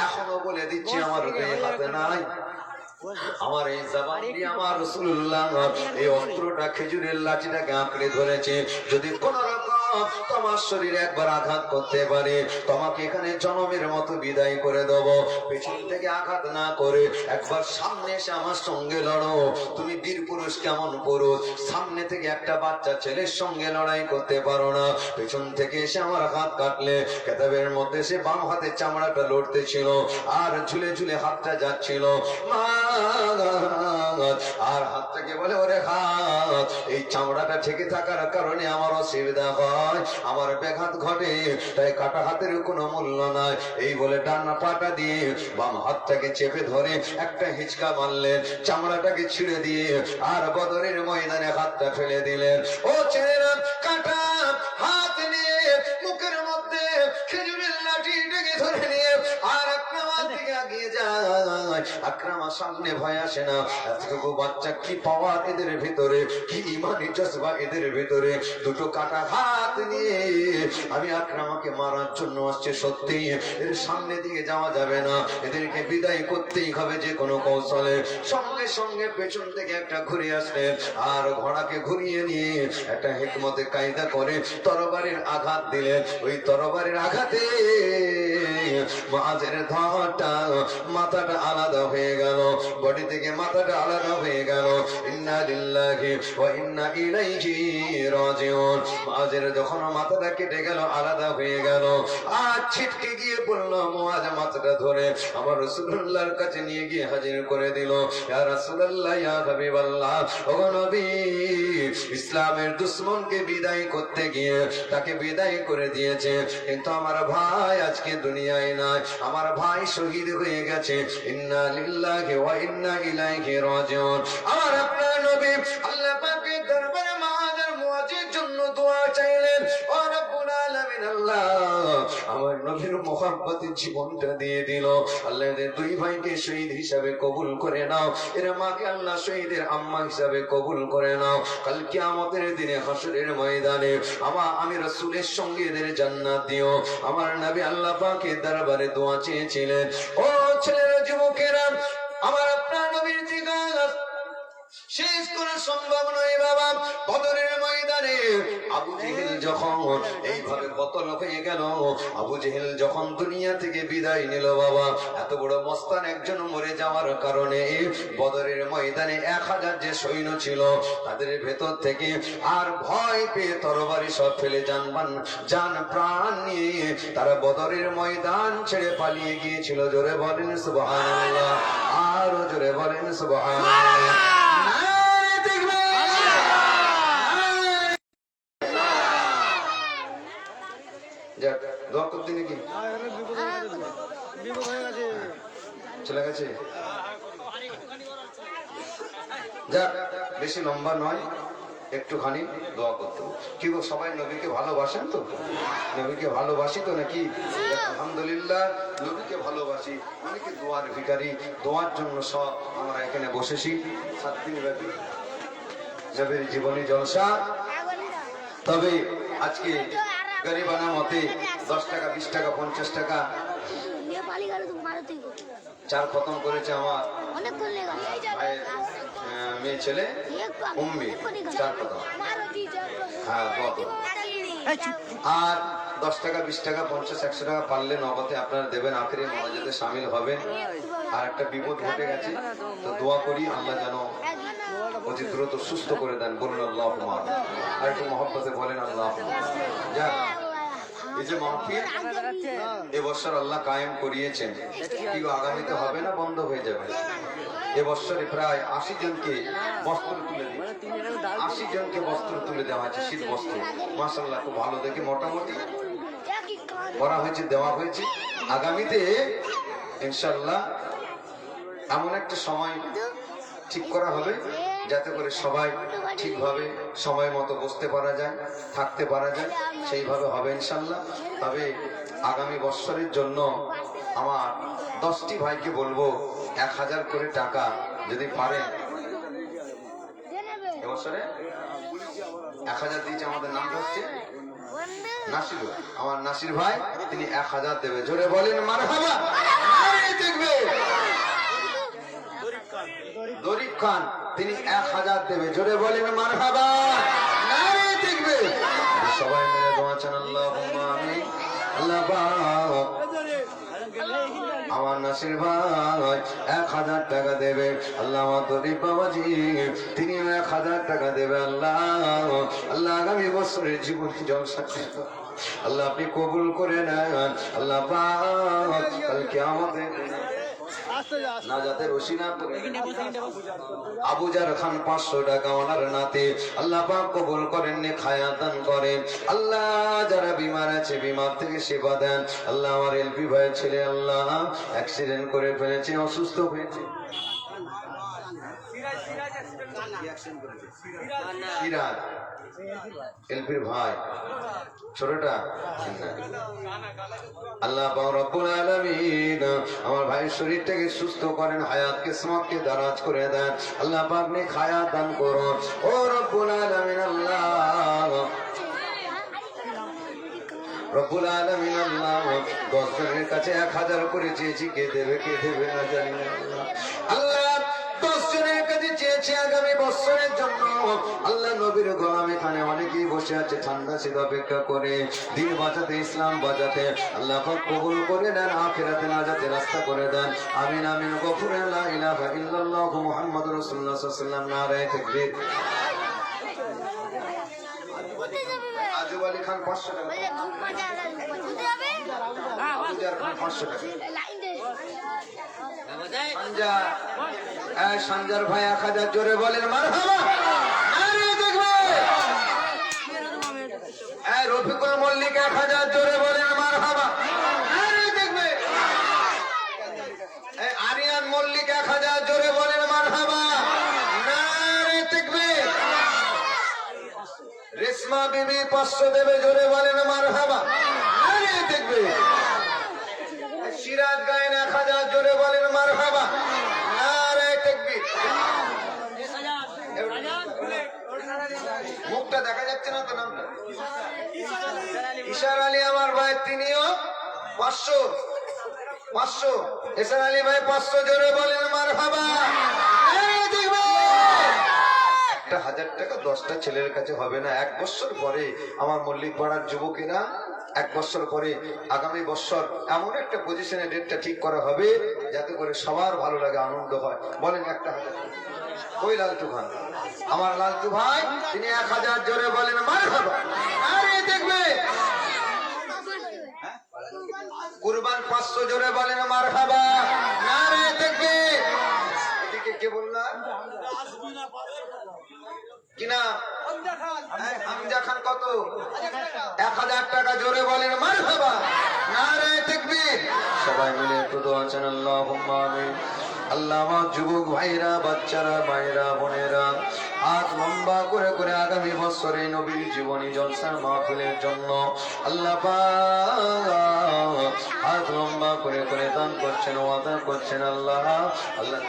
A: এখনো বলে দিচ্ছি আমার হাতে নাই, আমার এই জবান দিয়ে আমার রাসূলুল্লাহ এই অস্ত্রটা খেজুরের লাঠিটাকে আঁকড়ে ধরেছে। যদি কোন রকম তোমার শরীরে একবার আঘাত করতে পারে, তোমাকে এখানে জনমের মতো বিদায় করে দেব। পেছন থেকে আঘাত না করে একবার সামনে এসে আমার সঙ্গে লড়ো। তুমি বীর পুরুষ কেমন পুরুষ, সামনে থেকে একটা বাচ্চা ছেলের সঙ্গে লড়াই করতে পারো না, পেছন থেকে এসে আমার হাত কাটলে। কেতাবের মধ্যে সে বাম হাতের চামড়াটা লড়তে ছিল আর ঝুলে ঝুলে হাতটা যাচ্ছিল। আর হাতটাকে বলে, ওরে হাত, এই চামড়াটা ঠেকে থাকার কারণে আমার অসুবিধা হয়, আমার ব্যাঘাত ঘটে, তাই কাটা হাতের কোনো মূল্য নাই। এই বলে ডান পাটা দিয়ে বাম হাতটাকে চেপে ধরে একটা হিচকা মারলেন, চামড়াটাকে ছিঁড়ে দিয়ে আর বদরের ময়দানে হাতটা ফেলে দিলেন। ও ছেলেরা, কাটা হাত নিয়ে মুখের মধ্যে খেজুরের লাঠিটাকে ধরে নিয়ে আর আকরামার দিকে এগিয়ে যায়। আকরামার সামনে ভয় আসে না, এতটুকু বাচ্চা কি পাওয়ার এদের ভিতরে, কি ইমানি জজবা এদের ভিতরে। দুটো কাটা হাত নিয়ে আমি আকরামাকে মারার জন্য আসছে, সত্যি এর সামনে দিকে যাওয়া যাবে না, এদেরকে বিদায় করতেই হবে যে কোনো কৌশলে। সঙ্গে সঙ্গে পেছন থেকে একটা ঘুরে আসলেন আর ঘোড়াকে ঘুরিয়ে নিয়ে একটা হিকমতে কায়দা করে তরবারির আঘাত দিলেন। ওই তরবারির আঘাতে মাঝের ধরটা মাথাটা আলাদা হয়ে গেল, বডি থেকে মাথাটা আলাদা হয়ে গেল। ইন্না লিল্লাহি ওয়া ইন্না ইলাইহি রাজিউন। মাঝের যখন মাথাটা কেটে গেল, আলাদা হয়ে গেল, আর ছিটকে গিয়ে পড়লো। মুআজ মাথাটা ধরে আমার রাসূলুল্লাহর কাছে নিয়ে গিয়ে হাজির করে দিল। ইয়া রাসূলুল্লাহ, ইয়া হাবিবাল্লাহ, ও নবী, ইসলামের দুশমনকে বিদায় করতে গিয়ে তাকে বিদায় করে দিয়েছে, কিন্তু আমার ভাই আজকে দুনিয়ায় নাই, আমার ভাই শহীদ হয়ে গেছে। ইন্না লিল্লাহি ওয়া ইন্না ইলাইহি রাজিউন। আমার আপনার নবী আল্লাহ পাকের দরবারে মাহাদের মুআজের জন্য দোয়া চাইলেন। ও রব্বুল আলামিন, আল্লাহ আমার নবীর মুহাব্বতে জীবনটা দিয়ে দিল। আল্লাহ এদের দুই ভাইকে শহীদ হিসাবে কবুল করে নাও, এর মাকে আল্লাহ শহীদের আম্মা হিসাবে কবুল করে নাও। কাল কিয়ামতের দিনে হাসরের ময়দানে আমি রাসূলের সঙ্গে এদের জান্নাত দিও। আমার নবী আল্লাহ পাকের দরবারে দোয়া চেয়েছিলেন। ও ছেলেরা, যুবকেরা, আমার আপনার নবীর জিজ্ঞাসা শেষ করা সম্ভব নয় বাবা। বদরের ময়দানে আবু জেহেল যখন এইভাবে কতল হয়ে গেল, আবু জেহেল যখন দুনিয়া থেকে বিদায় নিল বাবা, এত বড় মস্তান একজন মরে যাওয়ার কারণে বদরের ময়দানে 1000 যে সৈন্য ছিল তাদের ভেতর থেকে আর ভয় পেয়ে তরবারি সব ফেলে জান প্রাণ নিয়ে তারা বদরের ময়দান ছেড়ে পালিয়ে গিয়েছিল। জোরে বলেন সুবহানাল্লাহ, আরো জোরে বলেন সুবহানাল্লাহ। চলে গেছে, বেশি লম্বা নয়, একটুখানি দোয়া করতে হবে। কি গো, সবাই নবীকে ভালোবাসেন তো? নবীকে ভালোবাসি তো নাকি? আলহামদুলিল্লাহ, নবীকে ভালোবাসি। অনেকে দোয়ার ভিখারি, দোয়ার জন্য সব আমরা এখানে বসেছি 7 দিন ব্যাপী নবীর জীবনী জলসা। তবে আজকে গরিবানা মতে 10 টাকা, 20 টাকা, 50 টাকা চার খতম করেছে আমার ভাইয়ের মেয়ে ছেলে উম্মি, চার খতম। হ্যাঁ, আর 10 টাকা, 20 টাকা, 50, 100 টাকা পারলে নগদে আপনারা দেবেন, আখেরি মোনাজাতে শামিল হবেন। আর একটা বিপদ ঘটে গেছে, তো দোয়া করি আল্লাহ যেন অতি দ্রুত সুস্থ করে দেন। বলুন আল্লাহুম্মা। আর একটু মহব্বতে বলেন আল্লাহুম্মা। যাক, এই যে মাহফিল এবছর আল্লাহ কায়েম করিয়েছেন, কি আগামীতে হবে না বন্ধ হয়ে যাবে? এবছরে প্রায় 80 জনকে বস্ত্র তুলে দিয়েছে, 80 জনকে বস্ত্র তুলে দেওয়া হয়েছে, শীত বস্ত্র। মাশাআল্লাহ, খুব ভালো দেখে মোটামুটি করা হয়েছে, দেওয়া হয়েছে। আগামীতে ইনশাআল্লাহ এমন একটা সময় ঠিক করা হবে যাতে করে সবাই ঠিকভাবে সময় মতো বসতে পারা যায়, থাকতে পারা যায়, সেইভাবে হবে ইনশাআল্লাহ। তবে আগামী বছরের জন্য আমার 10টি ভাইকে বলবো 1000 করে টাকা যদি পারেন। এবছরে 1000 দিয়েছে, আমাদের নাম হচ্ছে নাসির, আমার নাসির ভাই, তিনি 1000 দেবে। জোরে বলেন মারহাবা। দেখবে দরিফ খান, তিনি 1000 দেবে। জোরে বলেন মারহাবা। নারে দেখবে। সবাই মিলে দোয়া চান, আল্লাহুম্মা আমিন। আল্লাহ পাক আমার নাসির ভাই 1000 টাকা দেবে। আল্লাহ আমার দরিফ বাবাজি, তিনি 1000 টাকা দেবে। আল্লাহ আল্লাহ আগামী বছরের জীবনী জলসা আল্লাহ আপনি কবুল করে নেন। আল্লাহ পাক কালকে আমাদের নাজাতের ওসিলা করে আবুজার খান 500 টাকা ওনার নাতে আল্লাহ পাক কবুল করেন, নেখায়াত দান করেন। আল্লাহ যারা বিমার আছে বিমার থেকে সেবা দেন। আল্লাহ আমার এলপি ভাইয়ের ছেলে আল্লাহ অ্যাক্সিডেন্ট করে ফেলেছে, অসুস্থ হয়েছে। সিরাজ এলপির ভাই ছোটটা, আল্লাহ রব্বুল আলামিন আমার ভাইয়ের শরীরটাকে সুস্থ করেন, হায়াত কিসমতকে দারাজ করে দেন। আল্লাহ পাক নেক হায়াত দান করুন ও রব্বুল আলামিন। আল্লাহ রব্বুল আলামিন আল্লাহ 10 জনের কাছে 1000 করে চেয়েছি, কে দেবে কে দেবে না জানি না। আল্লাহ 10 জনের কাছে চেয়েছি আগামী বছরের জন্য। আল্লাহ নবীর গোলাম এখানে অনেকেই বসে আছে ঠান্ডা শীত অপেক্ষা করে, দিন বাঁচাতে, ইসলাম বাঁচাতে। আল্লাহ পাক কবুল করে দেন, আখিরাতে নাজাতে রাস্তা করে দেন। আমিন আমিন। গফুর লা ইলাহা ইল্লাল্লাহ মুহাম্মাদুর রাসূলুল্লাহ সাল্লাল্লাহু আলাইহি ওয়াসাল্লাম। নারায়ে তাকবীর। আজু আলী খান 500 টাকা, আবুজার খান 500 টাকা, সঞ্জার ভাই 1000। জোরে বলেন মারহাবা। আরে দেখবে রফিকুল মল্লিক 1000। জোরে বলেন মারহাবা। আরে দেখবে আরিয়ান মল্লিক 1000। জোরে বলেন মারহাবা। নারে দেখবে রেশমা বিবি 500 দেবে। জোরে বলেন মারহাবা। আরে দেখবে সিরাজ গায়েন 1000। জোরে বলেন মারহাবা। মুখটা দেখা যাচ্ছে না তো নামটা? ইশার আলী আমার ভাই, তিনিও 500। ইশার আলী ভাই 500। জোরে বলেন মারহাবা। একটা 1000 টাকা 10টা ছেলের কাছে হবে না। 1 বছর পরে আমার মল্লিক পাড়ার যুবকেরা 1 বছর পরে আগামী বছর এমন একটা পজিশনে ডেটটা ঠিক করা হবে যাতে করে সবার ভালো লাগে, আনন্দ হয়। বলেন একটা 1000। কই লালটু খান, আমার লালটু ভাই, তিনি 1000। জোরে বলেন মারহাবা। আরে দেখবে কুরবান 500। জোরে বলেন মারহাবা। আরে দেখবে এদিকে কে বললা কিনা? হামজা খান কত? 1000 টাকা। জোরে বলেন মারহাবা। নারে তাকবীর। সবাই মিলে একটু দোয়া চান, আল্লাহুম্মা আমিন। আল্লাহ আমার যুবক ভাইরা, বাচ্চারা, মায়েরা, বোনেরা, হাত লম্বা করে করে আগামী বছরে নবীর জীবনী জলসার মাহফিলের জন্য আল্লাহ পাক হাত লম্বা করে করে দান করছেন, ওয়াদা করছেন। আল্লাহ আল্লাহ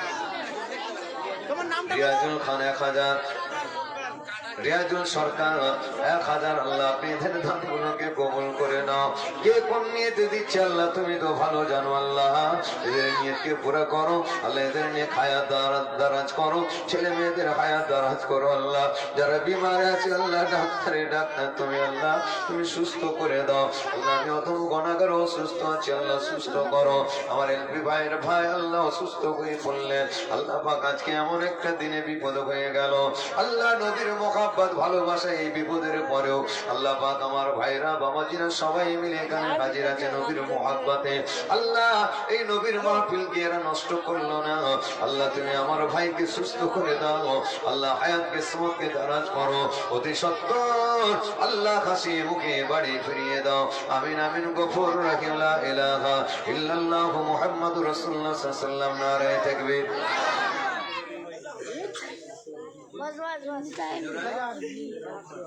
A: রিয়াজুল খান 1000, রিয়াজুল সরকার 1000। আল্লাহ আপনি এদের দানগুলোকে কবুল করে নাও। কে কোন নিয়তে দিচ্ছে আল্লাহ তুমি তো ভালো জানো। আল্লাহ এদের নিয়তকে পুরো করো আল্লাহ, এদের নিয়ে হায়াত দারাজ করো, ছেলে মেয়েদের হায়াত দারাজ করো। আল্লাহ যারা বিমার আছে আল্লাহ ডাক্তার তুমি আল্লাহ তুমি সুস্থ করে দাও। আল্লাহ আমি অতম গুনাহগার অসুস্থ আছি আল্লাহ সুস্থ করো। আমার এলপি ভাইয়ের ভাই আল্লাহ অসুস্থ হয়ে পড়লেন আল্লাহ পাক আজকে এমন একটা দিনে বিপদ হয়ে গেল। আল্লাহ নদীর মোহাব্বত ভালোবাসা এই বিপদের পরেও আল্লাহ পাক আমার ভাইরা বাবাজিরা সবাই মিলে এখানে হাজির আছে নবীর মোহাব্বতে। আল্লাহ এই নবীর মাহফিলকে এরা নষ্ট করলো না। আল্লাহ তুমি আমার ভাইকে সুস্থ করে দাও আল্লাহ, হায়াতকে সমতকে দারাজ করো, অতি সত্তর আল্লাহ হাসি মুখে বাড়ি ফিরিয়ে দাও। আমিন আমিন গফুর রাহিম লা ইলাহা ইল্লাল্লাহু মুহাম্মাদুর রাসূলুল্লাহ সাল্লাল্লাহু আলাইহি ওয়াসাল্লাম। নারে তাকবীর।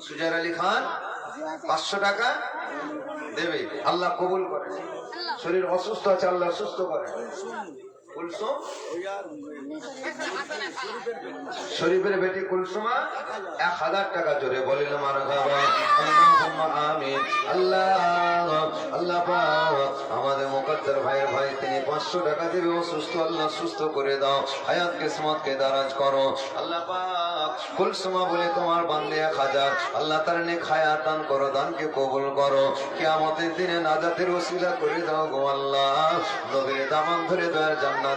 A: সুজার আলী খান 500 টাকা দেবে, আল্লাহ কবুল করে। শরীর অসুস্থ আছে আল্লাহ সুস্থ করে। কুলসুম শরীফের বেটি কুলসুমা 1000 টাকা জোরে বলিল মারহাবা আল্লাহুম্মা আমিন। আল্লাহ আল্লাহ পাক আমাদের মুকদ্দার ভাইয়ের ভাই তিনি 500 টাকা দেবে, অসুস্থ আল্লাহ সুস্থ করে দাও, হায়াত কিসমতকে দারাজ করো। আল্লাহ পাক কুলসুমা বলে তোমার বান্দে 1000 আল্লাহ তার নেক হায়াত দান করো, দানকে কবুল করো, কিয়ামতের দিনে নাজাতের ওসিলা করে দাও গো আল্লাহ। নবীর দামান ধরে দাও,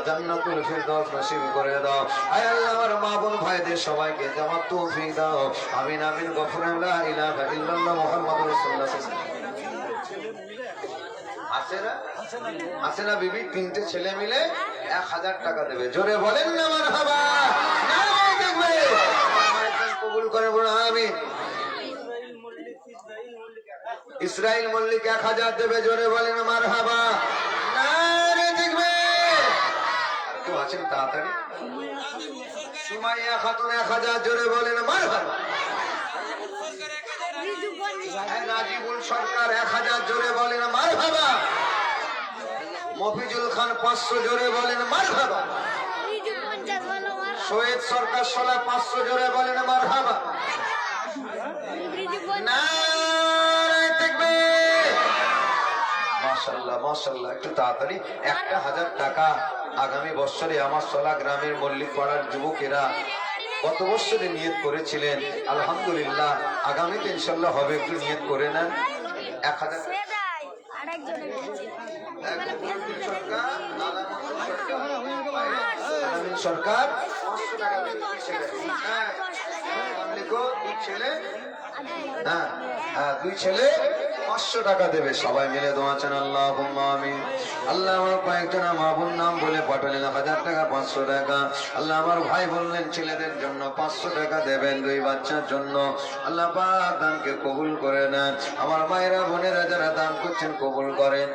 A: জান্নাতুল ফিরদাউস নসিব করে দাও। আয় আল্লাহ আমার মা বোন ভাইদের সবাইকে জামাত তৌফিক দাও। আমিন আমিন গফুর লা ইলাহা ইল্লাল্লাহ মুহাম্মাদুর রাসূলুল্লাহ। আছে না বিবি? 3টে ছেলে মিলে 1000 টাকা দেবে, জোরে বলেন না মারহাবা। নারে দেখবে কবুল করে বলো আমিন। ইসরাইল মল্লিক 1000 দেবে, জোরে বলেন মারহাবা। নারে দেখবে কেউ আছেন তাড়াতাড়ি। সুমাইয়া খাতুন 1000, জোরে বলেন মারহাবা। নাজিবুল সরকার 1000, জোরে বলেন মারহাবা। মফিজুল খান 500, জোরে বলেন মারহাবা। শহীদ সরকার 500, জোরে বলেন মারহাবা। নারে তাকবীর। মাশাআল্লাহ মাশাআল্লাহ। একটু তাড়াতাড়ি 1000 টাকা আগামী বছরে আমার সলা গ্রামের মল্লিক পাড়ার যুবকেরা গত বছরে নিয়ত করেছিলেন, আলহামদুলিল্লাহ আগামীতে ইনশাআল্লাহ হবে। একটু নিয়ত করে নেন 1000 সরকার 500 টাকা দেবে। দুই ছেলে 500 টাকা দেবে, সবাই মিলে দোয়া চান আল্লাহুম্মা আমিন। আল্লাহ আমার কয়েকজন মা বোন নাম বলে পাঠালেন 1000 টাকা 500 টাকা। আল্লাহ আমার ভাই বললেন ছেলেদের জন্য 500 টাকা দেবেন, 2 বাচ্চার জন্য। আল্লাহ পাক দানকে কবুল করে নেন। আমার মায়েরা বোনেরা যারা দান করছেন কবুল করেন।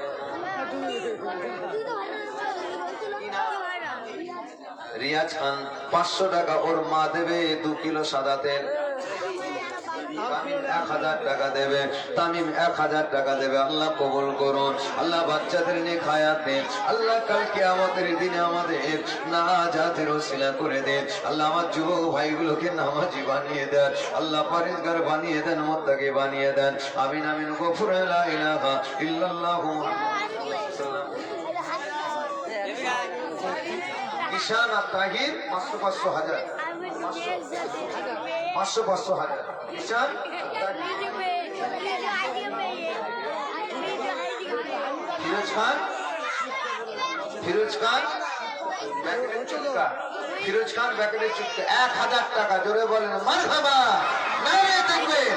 A: রিয়াজ খান 500 টাকা ওর মা দেবে, 2 কিলো সাদা তেল। তামিম 1000 টাকা দেবে, তামিম 1000 টাকা দেবে। আল্লাহ কবুল করুন। আল্লাহ বাচ্চাদের নিয়ে খায়াতে আল্লাহ কাল কিয়ামতের দিনে আমাদের নাজাতের ওসিলা করে দেন। আল্লাহ আমার যুবক ভাইগুলোকে নামাজি বানিয়ে দেন, আল্লাহ পরেজগার বানিয়ে দেন, মুত্তাকি বানিয়ে দেন। আমিন আমিন গফুর লা ইলাহা ইল্লাল্লাহু। ঈশান আর তাহির 500 500 হাজার 500 500 হাজার। ঈশান ফিরোজ খান ফিরোজ খান ব্যাকেটের চুক্তি 1000 টাকা, জোরে বলেন মারহাবা। নারে তাকবীর।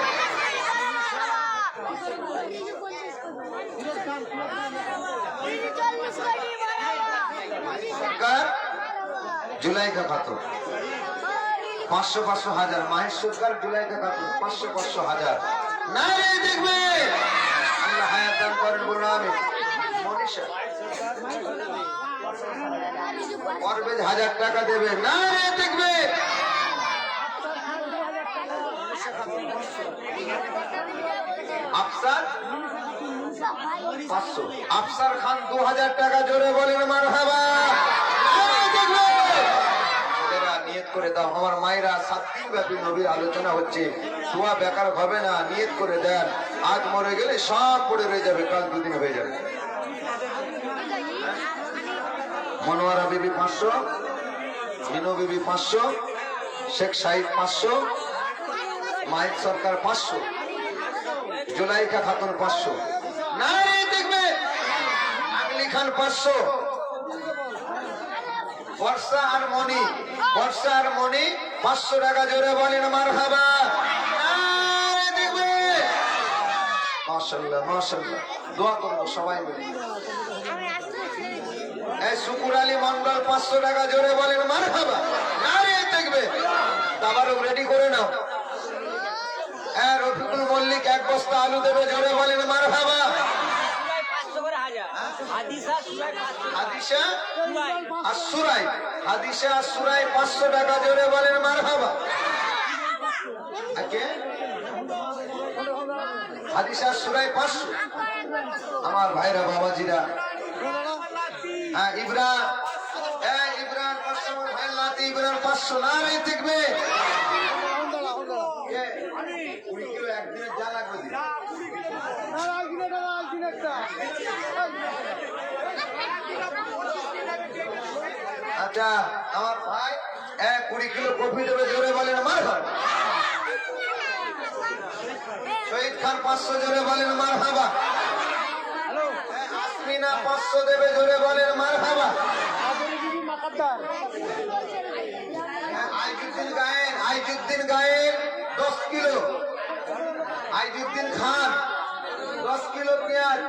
A: সরকার জুলাইকা খাতুন 500 500 হাজার। মাহেশ সরকার জুলাইকা খাতুন 500 500 হাজার। নারে তাকবীর। আল্লাহ হায়াত দান করেন বলুন আমিন। মনীষা পারভেজ 1000 টাকা দেবে। নারে তাকবীর। আফসার 500, আফসার খান 2000 টাকা, জোরে বলেন মারহাবা। নিয়ত করে দাও আমার মায়েরা, 7 দিন ব্যাপী নবীর আলোচনা হচ্ছে, দোয়া বেকার হবে না, নিয়ত করে দেন। আজ মরে গেলে সব পড়ে রয়ে যাবে, কাল 2 দিন হয়ে যাবে। মনোয়ারা বিবি 500, মিনু বিবি 500, শেখ সাহিদ 500, মাহিদ সরকার 500, জুলাইকা খাতুন 500, নারে দেখবে আগলি খান 500, বর্ষা আর মনি, বর্ষা আর মনি 500 টাকা, জোরে বলেন মারহাবা। নারে দেখবে মাশাআল্লাহ মাশাআল্লাহ, দোয়া করব সবাই মিলে। এই শুকুর আলী মন্ডল 500 টাকা, জোরে বলেন মারহাবা। নারে দেখবে তাবারক রেডি করে নাও। রফিকুল মল্লিক 1 বস্তা আলু দেবে, জোরে বলেন মারহাবা। হাদিসা আর সুরাই, হাদিসা আর সুরাই 500 টাকা, জোরে বলেন মারহাবা। হাদিসা আর সুরাই 500, আমার ভাইরা বাবাজিরা। ইব্রাহিম, ইব্রাহিম 500, আমার ভাই লাতি ইব্রাহিম 500, নারে দেখবে 20 কিলো একদিনের যা লাগবে দিন। আচ্ছা আমার ভাই 20 কিলো কফি দেবে, জোরে বলেন মারহাবা। শহীদ খান 500, জোরে বলেন মারহাবা। আসমিনা 500 দেবে, জোরে বলেন মারহাবা। আইজুদ্দিন গায়েন, আইজুদ্দিন গায়েন 10 কিলো, আইজুদ্দিন খান 10 কিলো পেঁয়াজ।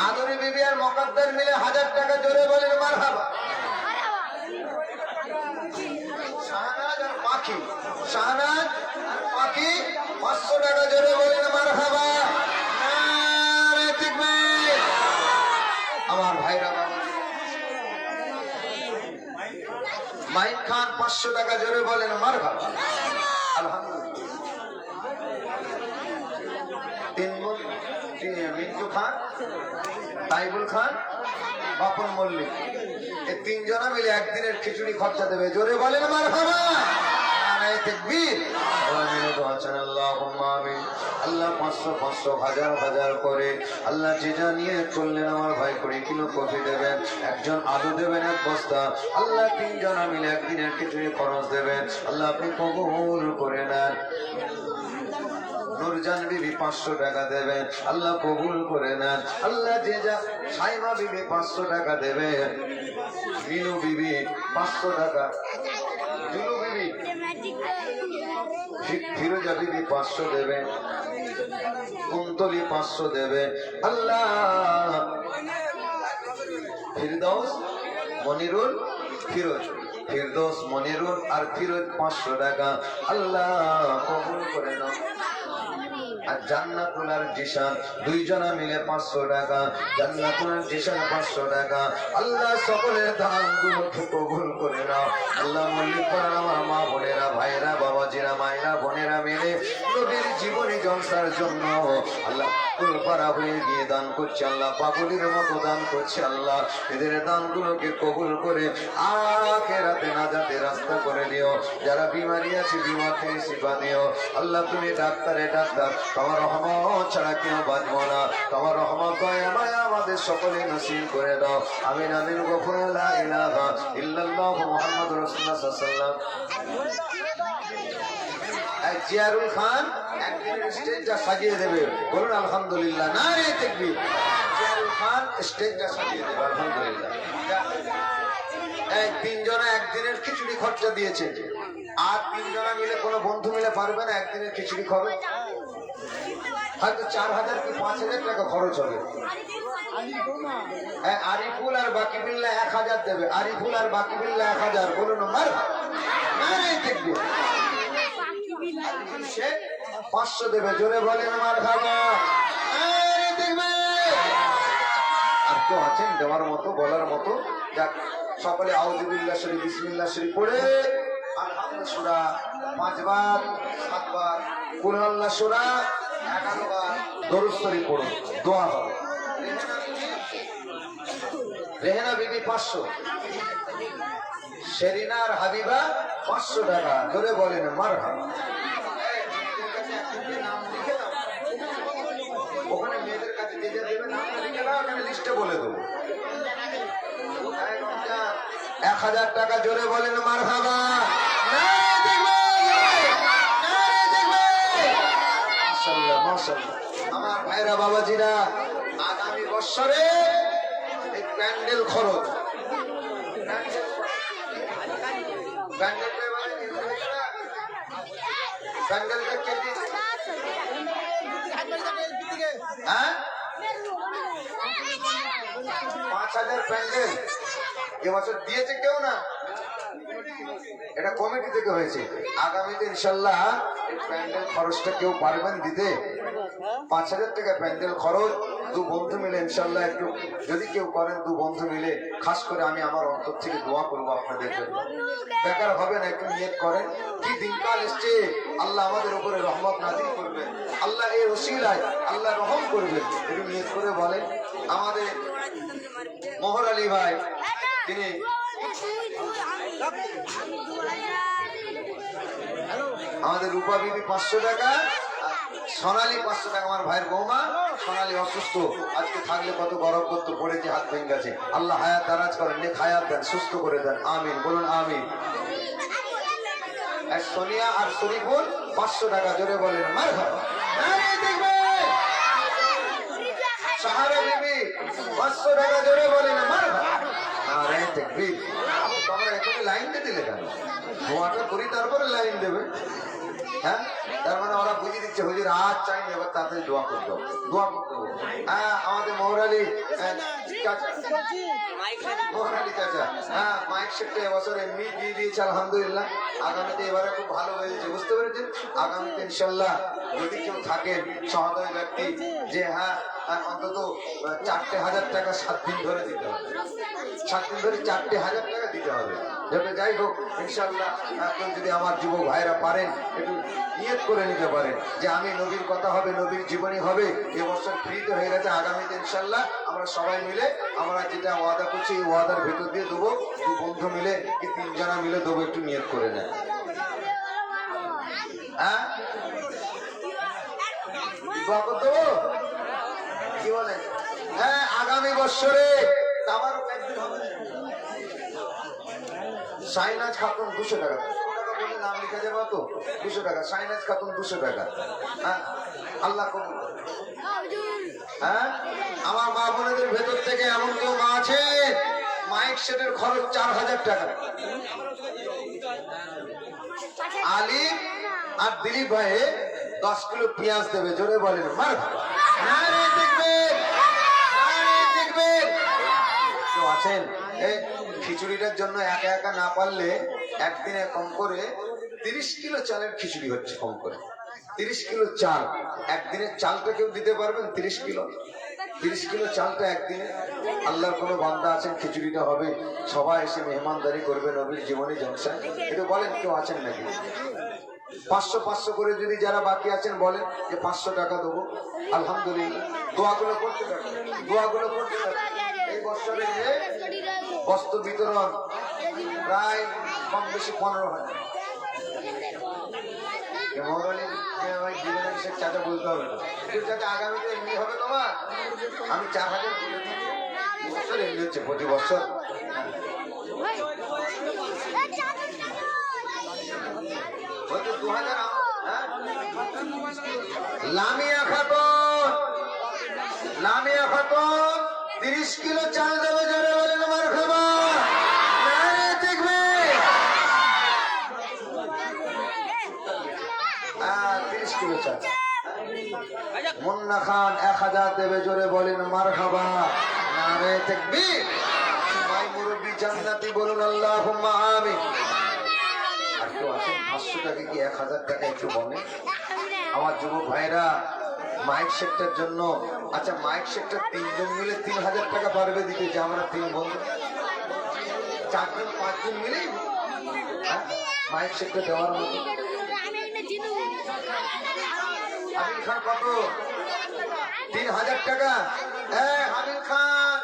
A: আদরি বিবি আর মকদ্দর মিলে 1000 টাকা, জোরে বলেন মারহাবা। শাহনাজ আর পাখি, শাহনাজ আর পাখি 500 টাকা, জোরে বলেন মারহাবা। আমার ভাইরা বাবাজি, মাহিদ খান 500 টাকা, জোরে বলেন মারহাবা। আলহামদুলিল্লাহ। মিন্টু খান, তাইবুল খান, বাপন মল্লিক, এই 3 জনা মিলে একদিনের খিচুড়ি খরচা দেবে, জোরে বলেন মারহাবা। আল্লাহ 500 500 1000 1000 করে আল্লাহ যে জানিয়ে চললেন, আমার ভাই 20 কিলো কফি দেবেন, একজন আলু দেবেন 1 বস্তা, আল্লাহ 3 জনা মিলে একদিনের খিচুড়ি খরচ দেবেন, আল্লাহ আপনি কবুল করে নেন। নুরজান বিবি 500 টাকা দেবেন, আল্লাহ কবুল করে নেন। আল্লাহ যে যা, সাইমা বিবি 500 টাকা দেবে, মিনু বিবি 500 টাকা, জুলু বিবি, ফিরোজা বিবি 500 দেবে, কুন্তলি 500 দেবে। আল্লাহ ফিরদৌস, মনিরুল, ফিরোজ, ফিরদৌস, মনিরুল আর ফিরোজ 500 টাকা, আল্লাহ কবুল করে নাও। আর জান্নাতুল আর জিশান 2 জনা মিলে 500 টাকা, জান্নাতুল আর জিশান 500 টাকা, আল্লাহ সকলের দানগুলোকে কবুল করে নাও। আল্লাহ মল্লিক পাড়ার আমার মা বোনেরা, ভাইরা বাবাজিরা, মায়েরা বোনেরা মিলে নবীর জীবনী জলসার জন্য আল্লাহ কুলপাড়া হয়ে গিয়ে দান করছে, আল্লাহ পাগলের মতো দান করছে, আল্লাহ এদের দানগুলোকে কবুল করে আখিরাতে নাজাতের রাস্তা করে দিও। যারা বিমারি আছে বিমারকে শিফা দিও। আল্লাহ তুমি ডাক্তারে ডাক্তার, তোমার রহমত ছাড়া কেউ বাঁচবো না, তোমার রহমত দয়া মায়া আমাদের সকলে নসিব করে দাও। আমিন আমিন। গফুর লা ইলাহা ইল্লাল্লাহু মুহাম্মাদুর রাসূলুল্লাহ সাল্লাল্লাহু আলাইহি ওয়াসাল্লাম। জিয়ারুল খান একদিনের স্টেজটা সাজিয়ে দেবে, বলুন আলহামদুলিল্লাহ, নারে তাকবীর। জিয়ারুল খান স্টেজটা সাজিয়ে দেবে, আলহামদুলিল্লাহ। এই 3 জনা একদিনের খিচুড়ি খরচা দিয়েছে, আর 3 জনা মিলে কোনো বন্ধু মিলে পারবে না একদিনের খিচুড়ি খাবে, হয়তো 4000 কি 5000 টাকা খরচ হবে। আরিফুল আর বাকি বিল্লাহ 1000 দেবে, আরিফুল আর বাকি বিল্লাহ 1000, বলুন মারহাবা, নারে তাকবীর। 500 দেবে, জোরে বলেন মারহাবা, নারে তাকবীর। আর তো আছেন দেওয়ার মতো, বলার মতো, যাক সকলে আউযু বিল্লাহ শরীফ, বিসমিল্লাহ শরীফ পড়ে সূরা 5 বার 7 বার, কুল আল্লাহ সূরা 11 বার দরুদ শরীফ পড়ুন, দোয়া হবে। রেহেনা বিবি 500, শেরিনার হাবিবা 500 টাকা। ধরে বলেন মারহাবা। ওখানে মেয়েদের কাছে যে যে দেবে নাম লিখে নাও, আমি লিস্টে বলে দেবো। 1000 টাকা। জোরে বলেন মারহাবা। মাশাআল্লাহ মাশাআল্লাহ। আমার ভাইরা বাবাজিরা, আগামী বছরে এই প্যান্ডেল খরচ, প্যান্ডেলটা কেটে হ্যাঁ 5000 প্যান্ডেল এবছর দিয়েছে কেউ না, এটা কমিটি থেকে হয়েছে। আগামীতে ইনশাল্লাহ প্যান্ডেল খরচটা কেউ পারবেন দিতে? 5000 টাকা প্যান্ডেল খরচ, দু বন্ধু মিলে ইনশাল্লাহ একটু যদি কেউ করেন, দু বন্ধু মিলে, খাস করে আমি আমার অন্তর থেকে দোয়া করবো আপনাদের জন্য। বেকার হবে না, একটু নিয়ত করেন। কি দিনকাল এসছে, আল্লাহ আমাদের উপরে রহমত নাজিল করবেন, আল্লাহ এই ওসিলায় আল্লাহ রহম করবেন, একটু নিয়ত করে বলেন। আমাদের মোহর আলী ভাই, তিনি আমাদের রূপা বিবি 500 টাকা, সোনালী 500 টাকা। আমার ভাইয়ের বৌমা সোনালী অসুস্থ, আজকে থাকলে কত গরম করতে পড়েছে, হাত ভেঙে গেছে। আল্লাহ হায়াত দারাজ করেন, নেক হায়াত দেন, সুস্থ করে দেন, আমিন বলুন আমিন। সোনিয়া আর শরীফুল 500 টাকা। জোরে বলেন মারহাবা। সাহারা বিবি 500 টাকা। জোরে বলেন মারহাবা। আরে তাকবীর। তোমরা এখানে লাইন দিলে কেন? দোয়াটা করি তারপরে লাইন দেবে। হ্যাঁ, তার মানে ওরা বুঝিয়ে দিচ্ছে হুজুর আজ চাইনি, এবার তাড়াতাড়ি দোয়া করতে হবে, দোয়া করতে হবে। হ্যাঁ, আমাদের মোহরালি চাচা, হ্যাঁ মাইক সেটটা এবছর এমনি দিয়ে দিয়েছে আলহামদুলিল্লাহ। আগামীতে এবারে খুব ভালো হয়েছে, বুঝতে পেরেছেন? আগামীতে ইনশাল্লাহ যদি কেউ থাকেন সহদয় ব্যক্তি, যে হ্যাঁ অন্তত 4000 টাকা 7 দিন ধরে দিতে হবে, 7 দিন ধরে 4000 টাকা দিতে হবে। যাতে যাই হোক ইনশাল্লাহ এখন যদি আমার যুবক ভাইরা পারেন একটু নিয়ত করে নিতে পারেন যে আমি নবীর কথা হবে, নবীর জীবনী হবে। এবছর ফ্রিতে হয়ে গেছে, আগামীতে ইনশাল্লাহ আমরা সবাই মিলে আমরা যেটা ওয়াদা করছি এই ওয়াদার ভেতর দিয়ে দেবো। দু বন্ধু মিলে কি 3 জনা মিলে দেবো, একটু নিয়ত করে নেন। হ্যাঁ, দোয়া করতে দেবো, কি বলেন? হ্যাঁ, আগামী বছরে আমার সাইনাজ খাতুন 200 টাকা। নাম লিখা যাবে তো 200 টাকা। সাইনাজ খাতুন 200 টাকা। হ্যাঁ, আল্লাহ কবুল। হ্যাঁ, আমার মা বোনেদের ভেতর থেকে এমন কেউ মা আছে মাইক সেটের খরচ 4000 টাকা। আলী আর দিলীপ ভাই 10 কিলো পেঁয়াজ দেবে। জোরে বলেন মারহাবা। নারে তাকবীর, নারে তাকবীর। কেউ আছেন এই খিচুড়িটার জন্য একা একা না পারলে একদিনে কম করে 30 কিলো চালের খিচুড়ি হচ্ছে, কম করে 30 কিলো চাল একদিনের চালটা কেউ দিতে পারবেন? 30 কিলো, 30 কিলো চালটা একদিনে। আল্লাহর কোনো বান্দা আছেন খিচুড়িটা হবে, সবাই এসে মেহমানদারি করবে নবীর জীবনী জলসা। এটা বলেন কেউ আছেন নাকি? 500 করে যদি যারা বাকি আছেন বলেন যে 500 টাকা দেবো। আলহামদুলিল্লাহ, দোয়াগুলো করতে থাকুন, দোয়াগুলো করতে থাকুন। এই বছরে বস্ত্র বিতরণ প্রায় কম বেশি 15,000। চাচা বলতে হবে চাচা আগামীতে এমনি হবে তোমার, আমি 4000 বলে দিচ্ছি। বছর এমনি হচ্ছে প্রতি বছর। হয়তো 2000। লামিয়া খাতুন, লামিয়া খাতুন 30 কিলো চাল দেবে। জোরে বলেন মারহাবা। নারে তাকবীর। 30 কিলো চাল। মুন্না খান 1000 দেবে। জোরে বলেন মারহাবা। নারে তাকবীর। ভাই মুরব্বি জান্নাতি বলুন আল্লাহুম্মা আমিন। আর কেউ আছেন 500 টাকা কি 1000 টাকা একটু বলেন আমার যুবক ভাইরা মাইক সেটটার জন্য। আচ্ছা, মাইক সেটটা 3 জন মিলে 3000 টাকা পারবে দিতে, যে আমরা 3 বন্ধু, 4 জন 5 জন মিলেই মাইক সেটটা দেওয়ার মতো। হাবিল খান কত? 3000 টাকা। হাবিল খান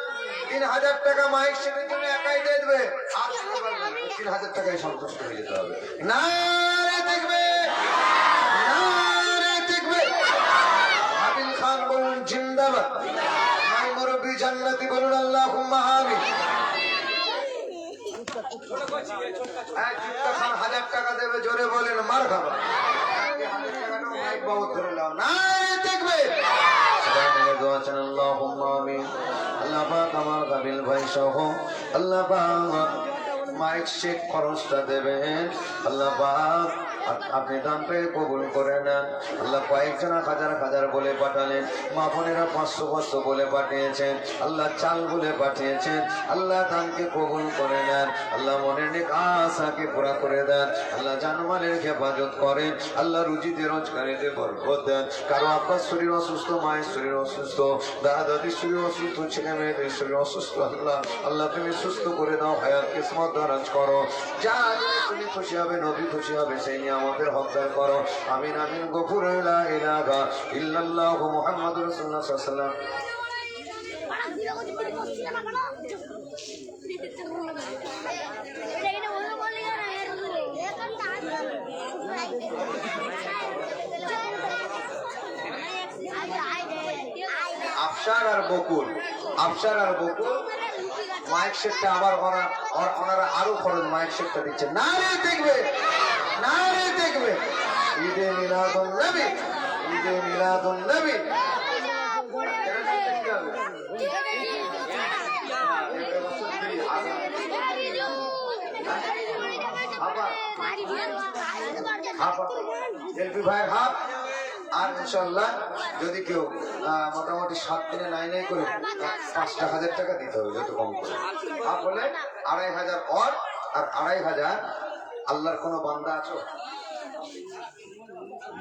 A: 3000 টাকা মাইক সেটের জন্য একাই দিয়ে দেবে, আর 3000 টাকায় সন্তুষ্ট হয়ে যেতে হবে। নারে দেখবে, নারে দেখবে। হাবিল খান বলুন জিন্দাবাদ, মাই মুরব্বি জান্নাতি বলুন আল্লাহুম্মা আমিন। চিত্তা খান 1000 টাকা দেবে, জোরে বলেন মারহাবা। 1000 টাকাটা মাইক বাবু ধরে নাও, নারে দেখবে। সবাই মিলে দোয়া চান আল্লাহুম্মা আমিন। আল্লাহ পাক আমার কাবিল ভাই সহ আল্লাহ পাক মাইক সেট খরচটা দেবেন। আল্লাহ পাক আপনি দান পেয়ে কবুল করে নেন। আল্লাহ কয়েকজন হাজার হাজার বলে পাঠালেন, মা বোনেরা 500 বলে পাঠিয়েছেন, আল্লাহ চাল বলে পাঠিয়েছেন। আল্লাহ দানকে কবুল করে নেন। আল্লাহ মনের নেক আশাকে পুরা করে দেন। আল্লাহ জানমালের হেফাজত করেন। আল্লাহ রুজিতে রোজগারিতে বরকত দেন। কারো আব্বার শরীর অসুস্থ, মায়ের শরীর অসুস্থ, দাদা দাদির শরীর অসুস্থ, ছেলে মেয়েদের শরীর অসুস্থ, আল্লাহ আল্লাহ তুমি সুস্থ করে দাও, হায়াত কিসমত দারাজ করো। যা তুমি খুশি হবে, নবী খুশি হবে, সেই নিয়ে আমাদের হকদার করো। আমিন আমিন। গফুর লা ইলাহা ইল্লাল্লাহু মুহাম্মাদুর রাসূলুল্লাহ সাল্লাল্লাহু আলাইহি আফসার আর বকুল, আফসার আর বকুল মাইক সেটটা আবার ওনারা আরো খরচ মাইক সেটটা দিচ্ছে। নারে দেখবে, নারে দেখবে। ঈদে মিলাদুন নবী, ঈদে মিলাদুন নবী। এলপি ভাইয়ের হাত। আর ইনশাল্লাহ যদি কেউ মোটামুটি 7 দিনে নাই করে 5,000 টাকা দিতে হবে, যত কম করে। আর বলে 2,500 আর 2,500 আল্লাহর কোন বান্দা আছো?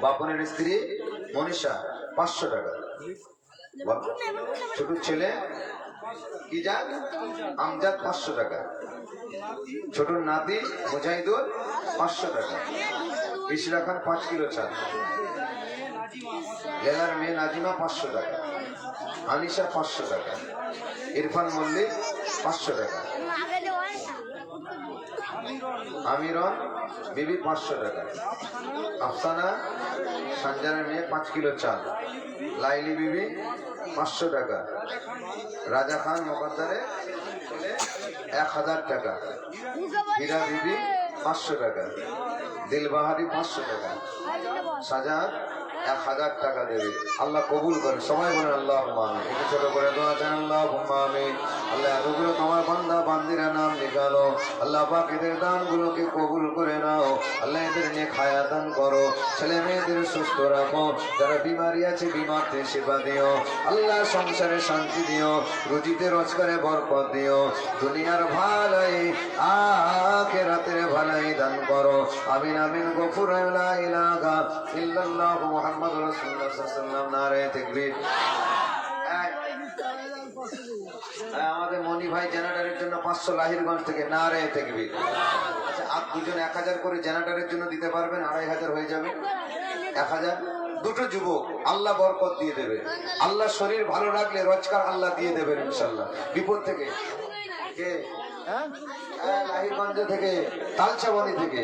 A: বাপনের স্ত্রী মনীষা 500 টাকা। ছোট ছেলে কি যান আমজাদ 500 টাকা। ছোট নাতি মুজাহিদুল 500 টাকা। ইশরা খান 5 কিলো চাল। লেলার মেয়ে নাজিমা 500 টাকা। আনিশা 500 টাকা। ইরফান মল্লিক 500 টাকা। আমিরন বিবি 500 টাকা। আফসানা সঞ্জনের মেয়ে 5 কিলো চাল। লাইলি বিবি 500 টাকা। রাজা খান মোকাদ্দারে 1000 টাকা। হীরা বিবি 500 টাকা। দিলবাহারি 500 টাকা। শাহজাহান 1000 টাকা দেবে। আল্লাহ কবুল করেন। সবাই বলেন আল্লাহুম্মা আমিন। একটু ছোট করে দোয়া চান আল্লাহুম্মা আমিন। আল্লাহ এতগুলো তোমার বান্দা বান্দিরা নাম লিখালো, আল্লাহ পাক এদের দানগুলোকে কবুল করে নাও। আল্লাহ এদের নেক হায়াত দান করো, ছেলে মেয়েদের সুস্থ রাখো, যারা বিমারি আছে বিমারদের সেবা দিও। আল্লাহ সংসারে শান্তি দিও, রুজিতে রোজগারে বরকত দিও। দুনিয়ার ভালাই আখিরাতের ভালাই দান করো। আমিন আমিন। গফুর লা ইলাহা ইল্লাল্লাহু মুহাম্মাদুর রাসূলুল্লাহ সাল্লাল্লাহু আলাইহি ওয়াসাল্লাম। নারে তাকবীর। আমাদের মনি ভাই জেনারেটরের জন্য 500 লাহিরগঞ্জ থেকে। নারে তাকবীর। আচ্ছা, আর দুজন 1000 করে জেনারেটরের জন্য দিতে পারবেন? 2,500 হয়ে যাবে। 1000 দুটো যুবক, আল্লাহ বরকত দিয়ে দেবে। আল্লাহ শরীর ভালো রাখলে রোজগার আল্লাহ দিয়ে দেবেন ইনশাআল্লাহ। বিপদ থেকে কে? লাহিরগঞ্জ থেকে, তালচাবনি থেকে।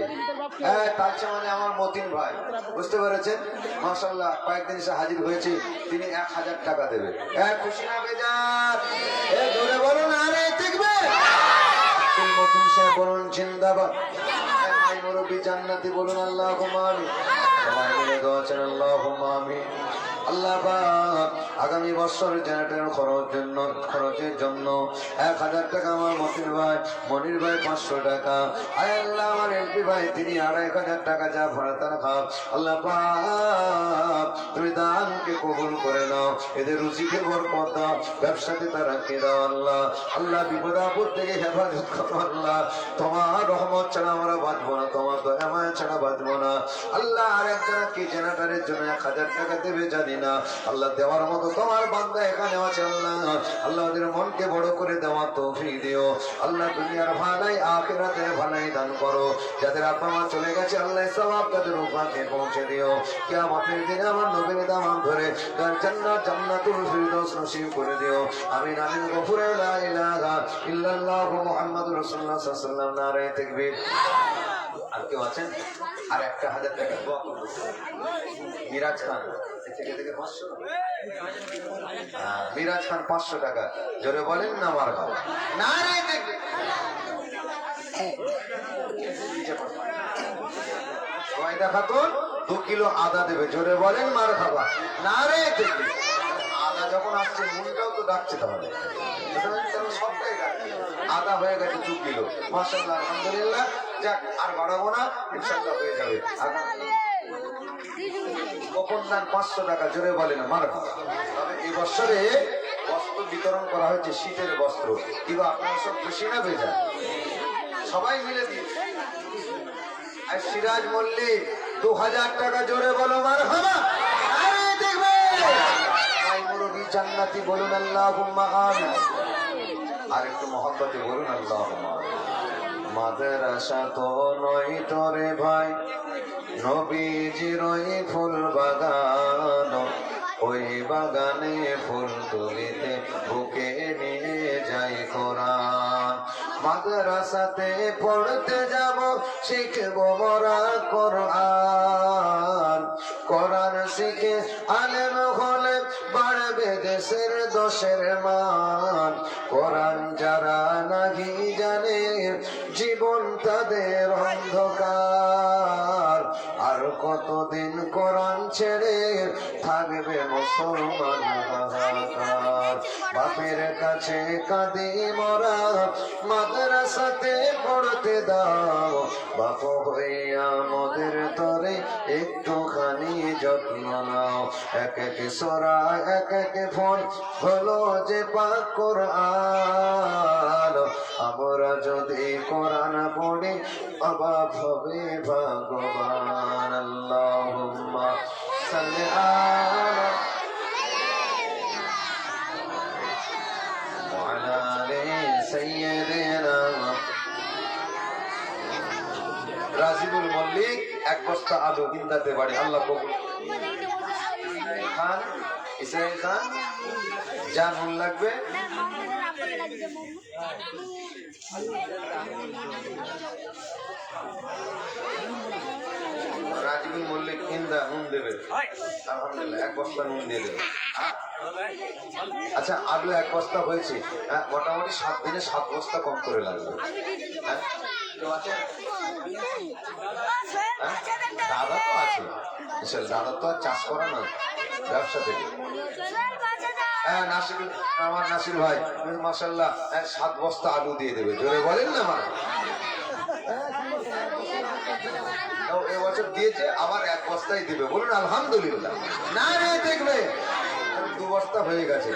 A: তালচাবনি আমার মতিন ভাই, বুঝতে পেরেছেন? মাশাআল্লাহ কয়েকদিন এসে হাজির হয়েছে। তিনি 1000 টাকা দেবে। খুশি না বেজার? জোরে বলুন আরে দেখবে। মতিন সাহেব বলুন জিন্দাবাদ। মাই মুরব্বি জান্নাতি বলুন আল্লাহুম্মা আমিন। সবাই মিলে দোয়া চান আল্লাহুম্মা আমিন। আল্লাহ পাক আগামী বছর জেনারেটর খরচের জন্য 1000 টাকা আমার মনির ভাই 500 টাকা। আয় আল্লাহ আমার এমপি ভাই তিনি 2,500 টাকা যা ভরা তারা খাও। আল্লাহ পাক তুমি দানকে কবুল করে নাও, এদের রুজিকে বরকত দাও, ব্যবসাতে তারাকে দাও আল্লাহ। আল্লাহ বিপদ আপদ থেকে হেফাজত করো আল্লাহ। তোমার রহমত ছাড়া আমরা বাঁচবো না, তোমার দয়া মায়া ছাড়া বাঁচবো না আল্লাহ। আর একজনা কি জেনারেটরের জন্য 1000 টাকা দেবে জানি না আল্লাহ, দেওয়ার মতো তোমার বান্দা এখানে আছে আল্লাহ। আল্লাহ ওদের মনকে বড় করে দেওয়ার তৌফিক দিও আল্লাহ। দুনিয়ার ভালাই আখিরাতের ভালাই দান করো। যাদের আব্বা মা চলে গেছে আল্লাহ সওয়াব তাদের উপাকে পৌঁছে দিও। কিয়ামতের দিনে আমার নবীর দামান ধরে তার জান্নাত জান্নাতুল ফিরদৌস নসিব করে দিও। আমিন আমিন। গফুরে লা ইলাহা ইল্লাল্লাহু মুহাম্মাদুর রাসূলুল্লাহ সাল্লাল্লাহু আলাইহি ওয়াসাল্লাম। নারে তাকবীর। আর কেউ আছেন? আর একটা 1000 টাকা দোয়া করব। মিরাজ খান থেকে 500, মিরাজ খান 500 টাকা। জোরে বলেন না মারহাবা। নারে তাকবীর। ওয়াইদা খাতুন 2 কিলো আদা দেবে, জোরে বলেন মারহাবা। নারে তাকবীর। আদা যখন আসছে মনটাও তো ডাকছে, তাহলে সবটাই ডাকছে। আদা হয়ে গেছে 2 কিলো, মাশাআল্লাহ আলহামদুলিল্লাহ। যাক আর বাড়াবো না, ইনশাআল্লাহ হয়ে যাবে। গোপন দান 500 টাকা, জোরে বলে না মারহাবা। তবে এই বছরে বস্ত্র বিতরণ করা হয়েছে, শীতের বস্ত্র। কিবা আপনারা সব খুশি না বেজা? সবাই মিলে দিন। আর সিরাজ মল্লিক 2000 টাকা, জোরে বলো মারহাবা। আরে দেখবে ভাই মুরগি জান্নাতি বলুন আল্লাহুম্মা আমিন। আর একটু মহব্বতে বলুন আল্লাহুম্মা আমিন। মাদ্রাসা তো নয় তোরে ভাই, নবীজির ওই ফুল বাগান, ওই বাগানে ফুল তুলিতে বুকে নিয়ে যাই কোরআন। মাদ্রাসাতে পড়তে যাব, শিখবো মোরা কোরআন। কোরআন শিখে আলেম হলে বাড়বে দেশের দোষের মান। কোরআন যারা নাহি জানে জীবন তাদের অন্ধকার। আর কতদিন কোরআন ছেড়ে থাকবে মুসলমান হাহাকার। বাপের কাছে কাঁদি মোরা, মাদ্রাসাতে পড়তে দাও। বাপ হইয়া মোদের তরে একটুখানি যত্ন নাও। এক এক সূরা এক এক ফোন হলো যে পাক কোরআন। আমরা যদি কোরআন পড়ি অবাক হবে ভগবান। আল্লাহুম্মা সাল্লি আলা ওয়ালা আলি সাইয়্যিদিনা। রাজিবুল মল্লিক 1 বস্তা আলু ইন্দাতে বাড়ি, আল্লাহ কবুল খান। ইসরাইল খান জানুন লাগবে। রাজিবুল মল্লিক ইন্দা নুন দেবে, আলহামদুলিল্লাহ 1 বস্তা নুন দিয়ে দেবে। আচ্ছা আলু 1 বস্তা হয়েছে, মোটামুটি 7 দিনে 7 বস্তা কম করে লাগবে। দাদা তো আছে, দাদা তো আর চাষ করা না, ব্যবসা থেকে। হ্যাঁ নাসির, আমার নাসির ভাই মাশাআল্লাহ 7 বস্তা আলু দিয়ে দেবে, জোরে বলেন না মা। এবছর দিয়েছে, আবার 1 বস্তাই দিবে, বলুন আলহামদুলিল্লাহ। না রে দেখবে 2 বস্তা হয়ে গেছে।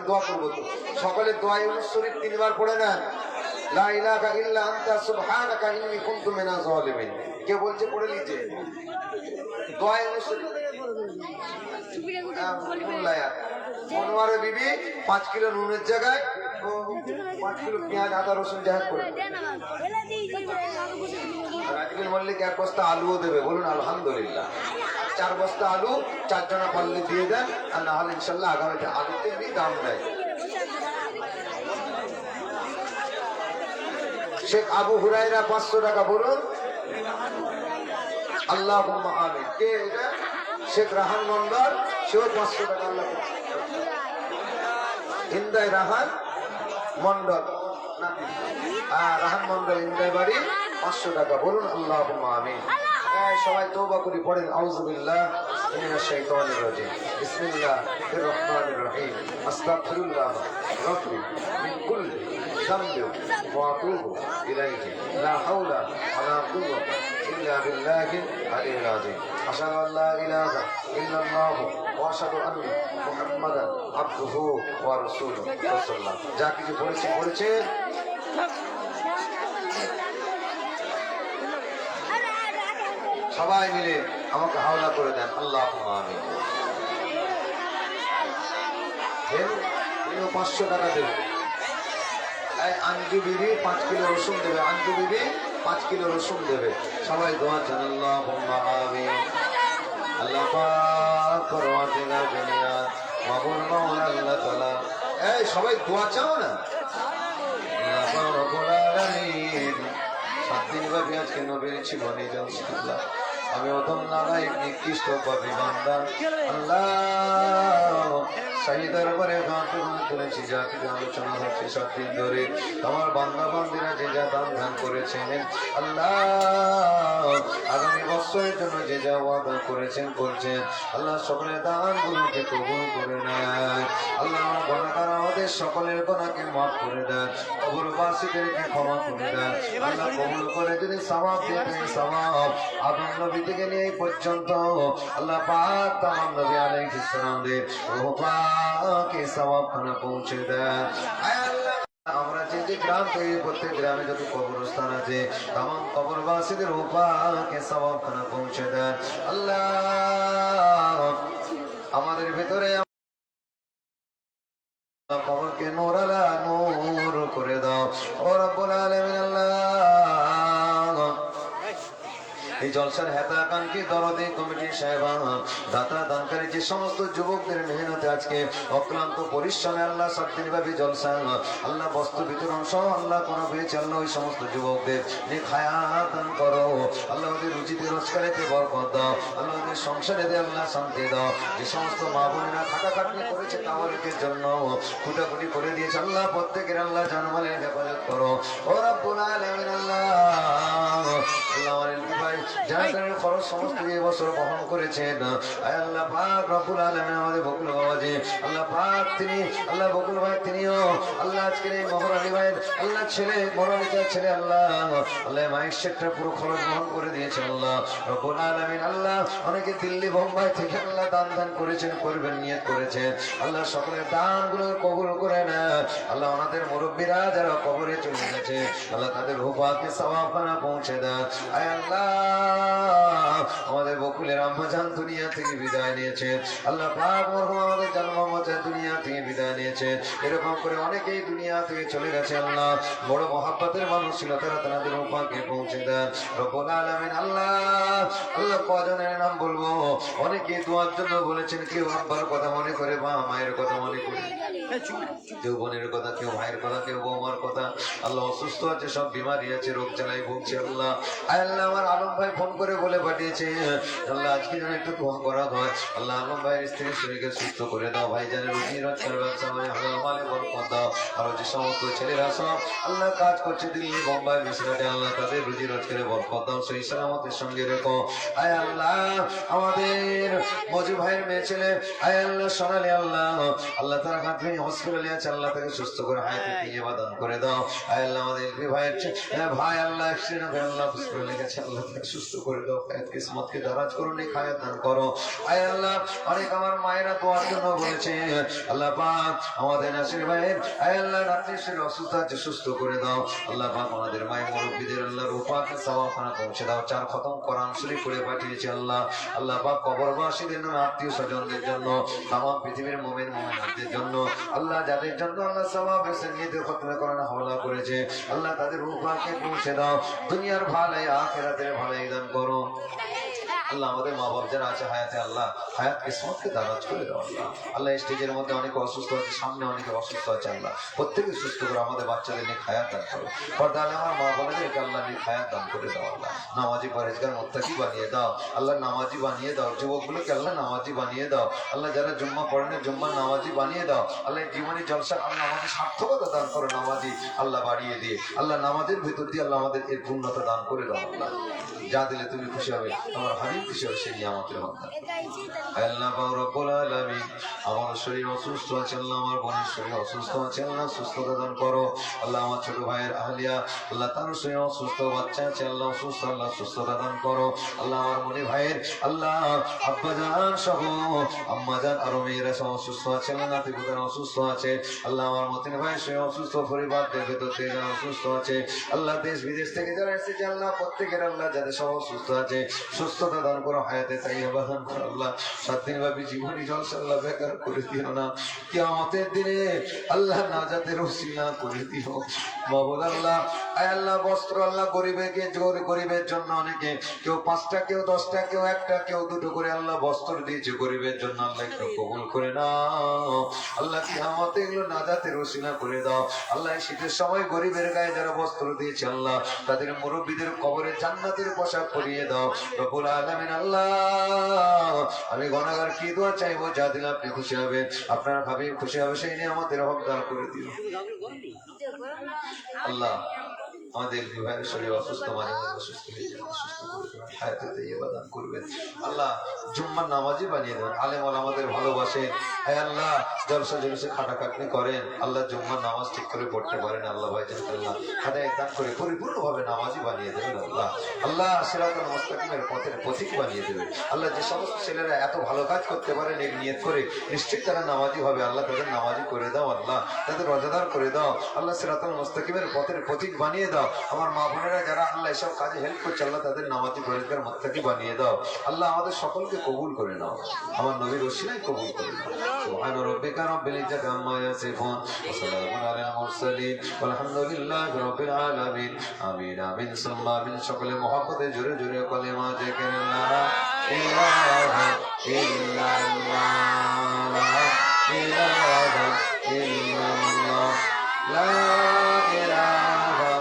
A: দোয়া করবো তো সকালে দোয়া ইউনুস শরীফ 3 বার পড়ে নেন। লা ইলাহা ইল্লা আনতা সুবহানাকা ইন্নী কুনতু মিনাজ জালিমিন। কে বলছে পড়ে লিজে দোয়া ইউনুস শরীফ। মনোয়ারে বিবি 5 কিলো নুনের জায়গায় 5 কিলো পেঁয়াজ আদা রসুন জাহেদ করে। রাজিবুল মল্লিক 1 বস্তা আলুও দেবে, বলুন আলহামদুলিল্লাহ। 4 বস্তা আলু 4 জনা পারলে দিয়ে দেন, আর না হলে ইনশাল্লাহ আগামীতে আলুতে এমনি দাম নেয়। শেখ আবু হুরায়রা 500 টাকা, বলুন আল্লাহুম্মা আমিন। কে এটা? শেখ রাহান মন্ডল, সেও 500 টাকা। আল্লাহ হিন্দায় রাহান মন্ডল, রাহান মন্ডল ইন্দায় বাড়ি 500 টাকা, বলুন আল্লাহুম্মা আমিন। সবাই তওবা করে পড়েন আউযু বিল্লাহ মিনাশ শাইতানির রাজিম। বিসমিল্লাহির রহমানির রহিম। আস্তাগফিরুল্লাহ রাব্বি মিন কুল্লি যামবিন ওয়া আতুবু ইলাইহি লা হাওলা ওয়া লা إلا بالله العلي العظيم أشهد أن لا إله إلا الله وأشهد أن محمدا عبده ورسوله صلى الله যা কিছু পড়েছে সবাই মিলে আমাকে হাওলা করে দেন আল্লাহুম্মা আমিন। 500 টাকা দেবে। আঞ্জু বিবি 5 কিলো রসুন দেবে। আঞ্জু বিবি 5 কিলো রসুন দেবে। সবাই দোয়া চান আল্লাহুম্মা আমিন। আল্লাহ পাক করওয়াতিনা দুনিয়া মাবুর মাওলা আল্লাহ তাআলা। এই সবাই দোয়া চাও না। আল্লাহ পাক রব্বুল আলামিন 7 দিন ব্যাপী আজকে নবীর জীবনী জলসা। আমি অদম নালায়েক নিকৃষ্ট পাপী বান্দা আল্লাহ সাই দরবারে করেছি যা কিছু আলোচনা হচ্ছে 7 দিন ধরে আমার বান্দা বান্দিরা যে যা দান ধ্যান করেছেন আল্লাহ আগামী বছরের জন্য যে যা ওয়াদা করেছেন করছেন আল্লাহ সকলের দানগুলোকে কবুল করে নেয়। আল্লাহ আমার গুনাহগার আমাদের সকলের গুনাহকে মাফ করে দেন। কবরবাসীদেরকে ক্ষমা করে দেন। আল্লাহ কবুল করে যদি সওয়াব দিতেন সওয়াব আদম নবী থেকে নিয়ে এই পর্যন্ত আল্লাহ পাক তামাম নবী আলাইহিস সালামদের রূহ পাকে সওয়াব খানা পৌঁছে দেন। আয় আল্লাহ আমরা যে গ্রাম থেকে প্রত্যেক গ্রামে যত কবরস্থান আছে তামাম কবরবাসীদের রূহ পাকে সওয়াব খানা পৌঁছে দেন। আল্লাহ আমাদের ভিতরে কবরকে নূরালা নূর করে দাও ও রব্বুল আলামিন। আল্লাহ এই জলসার হেতাকাঙ্ক্ষী দরদি কমিটির সাহেবান দাতা দানকারী যে সমস্ত যুবকদের মেহনতে আজকে অক্লান্ত পরিশ্রমে আল্লাহ 7 দিন ব্যাপী জলসা আল্লাহ বস্ত্র বিতরণ সহ আল্লাহ করা হয়েছে আল্লাহ ওই সমস্ত যুবকদের নেক হায়াত দান করো আল্লাহ ওদের রুজিতে রোজগারেতে বরকত দাও আল্লাহ ওদের সংসারেতে আল্লাহ শান্তি দাও। যে সমস্ত মা বোনেরা খাটাখাটনি করেছে তাওয়ারিকের জন্য খুঁটাখুটি করে দিয়েছে আল্লাহ প্রত্যেকের আল্লাহ জানমালের হেফাজত করো ও রব্বুল আলামিন। আল্লাহ আল্লাহ আমার ভাই জানাতের খরচ সমস্ত এই বছর বহন করেছেন আল্লাহ পাক রব্বুল আলামিন। আমাদের বকুল বাবাজি আল্লাহ পাক তিনি আল্লাহ বকুল ভাই তিনিও আল্লাহ আজকের এই মহারানী ভাইয়ের আল্লাহ ছেলে মহারানীটার ছেলে আল্লাহ আল্লাহ মাইক সেটটা পুরো খরচ বহন করে দিয়েছে আল্লাহ রব্বুল আলামিন। আল্লাহ অনেকে দিল্লি বোম্বাই থেকে আল্লাহ দান করেছেন করবেন নিয়ত করেছেন আল্লাহ সকলের দানগুলো কবুল করে নেন। আল্লাহ ওনাদের মুরব্বীরা যারা কবরে চলে গেছে আল্লাহ তাদের রূহ পাকে সওয়াব খানা পৌঁছে দেন। আয় আল্লাহ আমাদের বকুলের আম্মাজান দুনিয়া থেকে বিদায় নিয়েছে আল্লাহ পাক মরহুম আমাদের জানমামাজান দুনিয়া থেকে বিদায় নিয়েছে। এরকম করে অনেকেই দুনিয়া থেকে চলে গেছে আল্লাহ বড় মহাব্বতের মানুষ ছিল তারা তাদের রূহ পাকে পৌঁছে দেন রব্বুল আলামিন। আল্লাহ আল্লাহ কজনের নাম বলবো অনেকে দোয়ার জন্য বলেছেন কেউ আব্বার কথা মনে করে বা মায়ের কথা মনে করে কেউ বোনের কথা কেউ ভাইয়ের কথা কেউ বৌমার কথা আল্লাহ অসুস্থ আছে সব বিমারি আছে রোগ জ্বালায় ভুগছে আল্লাহ। আল্লাহ আমার আলম ভাই ফোন করে বলে পাঠিয়েছে আল্লাহ আজকে যেন একটু দোয়া করা হয় আল্লাহ আলম ভাইয়ের স্ত্রী শরীরকে সুস্থ করে দাও ভাই জানে রুজি রোজগার ব্যবসা মানে মালে বরকত দাও। আর যে সমস্ত ছেলেরা সব আল্লাহ কাজ করছে দিল্লি বোম্বাই মিশরাটে আল্লাহ তাদের রুজি রোজগারে বরকত দাও সেই সালামতের সঙ্গে রেখো। আয় আল্লাহ আমাদের মজু ভাইয়ের মেয়ে ছেলে আয় আল্লাহ সোনালি আল্লাহ আল্লাহ তার হাত ভেঙে হসপিটালে আছে আল্লাহ তাকে সুস্থ করে হায়াতে দিয়ে বাদান করে দাও। আয় আল্লাহ আমাদের ভাইয়ের ভাই আল্লাহ অ্যাক্সিডেন্ট হয়ে আল্লাহ হসপিটালে গেছে আল্লাহ তাকে সুস্থ করে দাও হায়াত কিসমতকে দারাজ করো নেক হায়াত দান করো। আয় আল্লাহ অনেক আমার মায়েরা দোয়ার জন্য বলেছে আল্লাহ পাক আমাদের নাসির ভাইয়ের আয় আল্লাহ নাতনির শরীর অসুস্থ আছে সুস্থ করে দাও আল্লাহ পাক আমাদের মায়ের মুরব্বীদের আল্লাহ রূহ পাকে সওয়াব খানা পৌঁছে দাও। 4 খতম কোরআন শরীফ পড়ে পাঠিয়েছে আল্লাহ আল্লাহ পাক কবরবাসীদের নামে আত্মীয় স্বজনদের জন্য তামাম পৃথিবীর মুমিন মুমিনাতদের জন্য আল্লাহ যাদের জন্য আল্লাহ সওয়াব এসে নিতে খতমে কোরআন হাওলা করেছে আল্লাহ তাদের রূহ পাকে পৌঁছে দাও। দুনিয়ার ভালাই আখিরাতের ভালাই দান করো আল্লাহ। আমাদের মা বাপ যারা আছে হায়াতে আল্লাহ হায়াত কিসমতকে দারাজ করে দাও আল্লাহ। আল্লাহ স্টেজের মধ্যে অনেকে অসুস্থ আছে সামনে অনেকে অসুস্থ আছে আল্লাহ প্রত্যেকে সুস্থ করে আমাদের বাচ্চাদের নিয়ে হায়াত দান করো। পর্দালে আমার মা বোনেদেরকে আল্লাহ নিয়ে হায়াত দান করে দাও আল্লাহ। নামাজি পরেজগার মুত্তাকি বানিয়ে দাও আল্লাহ নামাজি বানিয়ে দাও। যুবকগুলোকে আল্লাহ নামাজি বানিয়ে দাও আল্লাহ। যারা জুম্মা পড়েন জুম্মা নামাজি বানিয়ে দাও আল্লাহ। জীবনী জলসা আল্লাহ আমাদের সার্থকতা দান করো নামাজি আল্লাহ বাড়িয়ে দিয়ে আল্লাহ। নামাজের ভিতর দিয়ে আল্লাহ আমাদের এর পূর্ণতা দান করে দাও আল্লাহ। যা দিলে তুমি খুশি হবে আমার হাবিব খুশি হবে সেই নিয়ামতের হকদার। আল্লাহ পাক রব্বুল আলামিন, আমার শরীর অসুস্থ আছে আল্লাহ, আমার বোনের শরীর অসুস্থ আছে আল্লাহ, সুস্থতা দান করো আল্লাহ। আমার ছোট ভাইয়ের আহলিয়া আল্লাহ, তার শরীর অসুস্থ, বাচ্চা আছে আল্লাহ অসুস্থ, আল্লাহ সুস্থতা দান করো আল্লাহ। আমার মনে ভাইয়ের আল্লাহ আব্বাজান সহ আম্মাজান আরো মেয়েরা সব অসুস্থ আছে আল্লাহ, নাতিপুতারা অসুস্থ আছে আল্লাহ। আমার মতিন ভাই সে অসুস্থ, পরিবারদের ভেতর থেকে যারা অসুস্থ আছে আল্লাহ, দেশ বিদেশ থেকে যারা এসেছে আল্লাহ, প্রত্যেকের আল্লাহ যাদের সব অসুস্থ আছে সুস্থতা দান করো, হায়াতে তাইয়্যিবা দান করো আল্লাহ। 7 দিন ব্যাপী জীবনী জলসা আল্লাহ বেকার করে দিও না, কিয়ামতের দিনে আল্লাহ নাজাতের ওসিলা করে দিও মাবুদ আল্লাহ। আয় আল্লাহ বস্ত্র আল্লাহ গরিবের জন্য অনেকে কেউ 5টা, কেউ 10টা, কেউ 1টা, কেউ 2টো করে আল্লাহ বস্ত্র দিয়েছে গরিবের জন্য আল্লাহ, একটু কবুল করে নাও আল্লাহ। কিয়ামতে এগুলো নাজাতের ওসিলা করে দাও আল্লাহ। শীতের সময় গরিবের গায়ে যারা বস্ত্র দিয়েছে আল্লাহ, তাদের মুরব্বীদের কবরে জান্নাতের পোশাক পরিয়ে দাও রব্বুল আলামিন আল্লাহ। আমি গুনাহগার কি দোয়া চাইবো, যা দিলে আপনি খুশি হবেন, আপনার ভাবি খুশি হবে, সেই নিয়ে আমাদের হকদার করে দিও আল্লাহ। আমাদের বিবাহের শরীর অসুস্থ, মাঝে মাঝে অসুস্থ হয়ে যায়, সুস্থ করবেন, হায়াতে তাইয়্যিবা দান করবেন আল্লাহ। জুম্মার নামাজি বানিয়ে দেবেন, আলেম ওলামাদের ভালোবাসেন হে আল্লাহ, জলসা জলসে খাটাখাটনি করেন আল্লাহ, জুম্মার নামাজ ঠিক করে পড়তে পারেন আল্লাহ, ভাইজান আল্লাহ হাদায়াত দান করে পরিপূর্ণভাবে নামাজি বানিয়ে দেবেন আল্লাহ। আল্লাহ সিরাতুল মুস্তাকিমের পথের পথিক বানিয়ে দেবেন আল্লাহ। যে সমস্ত ছেলেরা এত ভালো কাজ করতে পারেন এই নিয়ত করে, নিশ্চিত তারা নামাজি হবে আল্লাহ, তাদের নামাজি করে দাও আল্লাহ, তাদের রোজাদার করে দাও আল্লাহ, সিরাতুল মুস্তাকিমের পথের পথিক বানিয়ে দাও। আমার মা বোনেরা যারা আল্লাহ এসব কাজে হেল্প করছে আল্লাহ, তাদের নামাজি পরিষ্কার মুত্তাকি বানিয়ে দাও আল্লাহ। আমাদের সকলকে কবুল করে নাও, আমার নবীর ওসিলায় কবুল করে নাও। সুবহান রাব্বিকা রাব্বিল ইজ্জাতি আম্মা ইয়াসিফুন ওয়া সালামুন আলাল মুরসালিন ওয়ালহামদুলিল্লাহি রাব্বিল আলামিন। আমিন আমিন সুম্মা আমিন। সকলে মুহাব্বতে জোরে জোরে কালেমা জিকির লা ইলাহা ইল্লাল্লাহ, লা ইলাহা ইল্লাল্লাহ, লা ইলাহা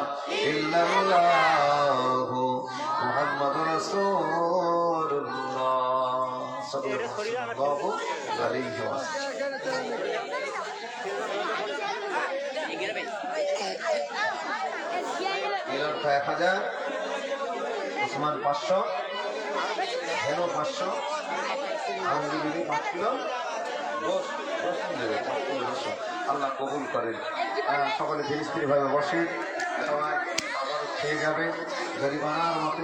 A: ইল্লাল্লাহু মুহাম্মাদুর রাসূলুল্লাহ সাল্লাল্লাহু আলাইহি ওয়াসাল্লাম। 1000, ওসমান 500, হেনো 500, আঙ্গুলি 5 কিলো, আল্লাহ কবুল করেন। সকলে ধীরে স্থির ভাবে বসে, সবাই খেয়ে যাবে গরিবানার মতো।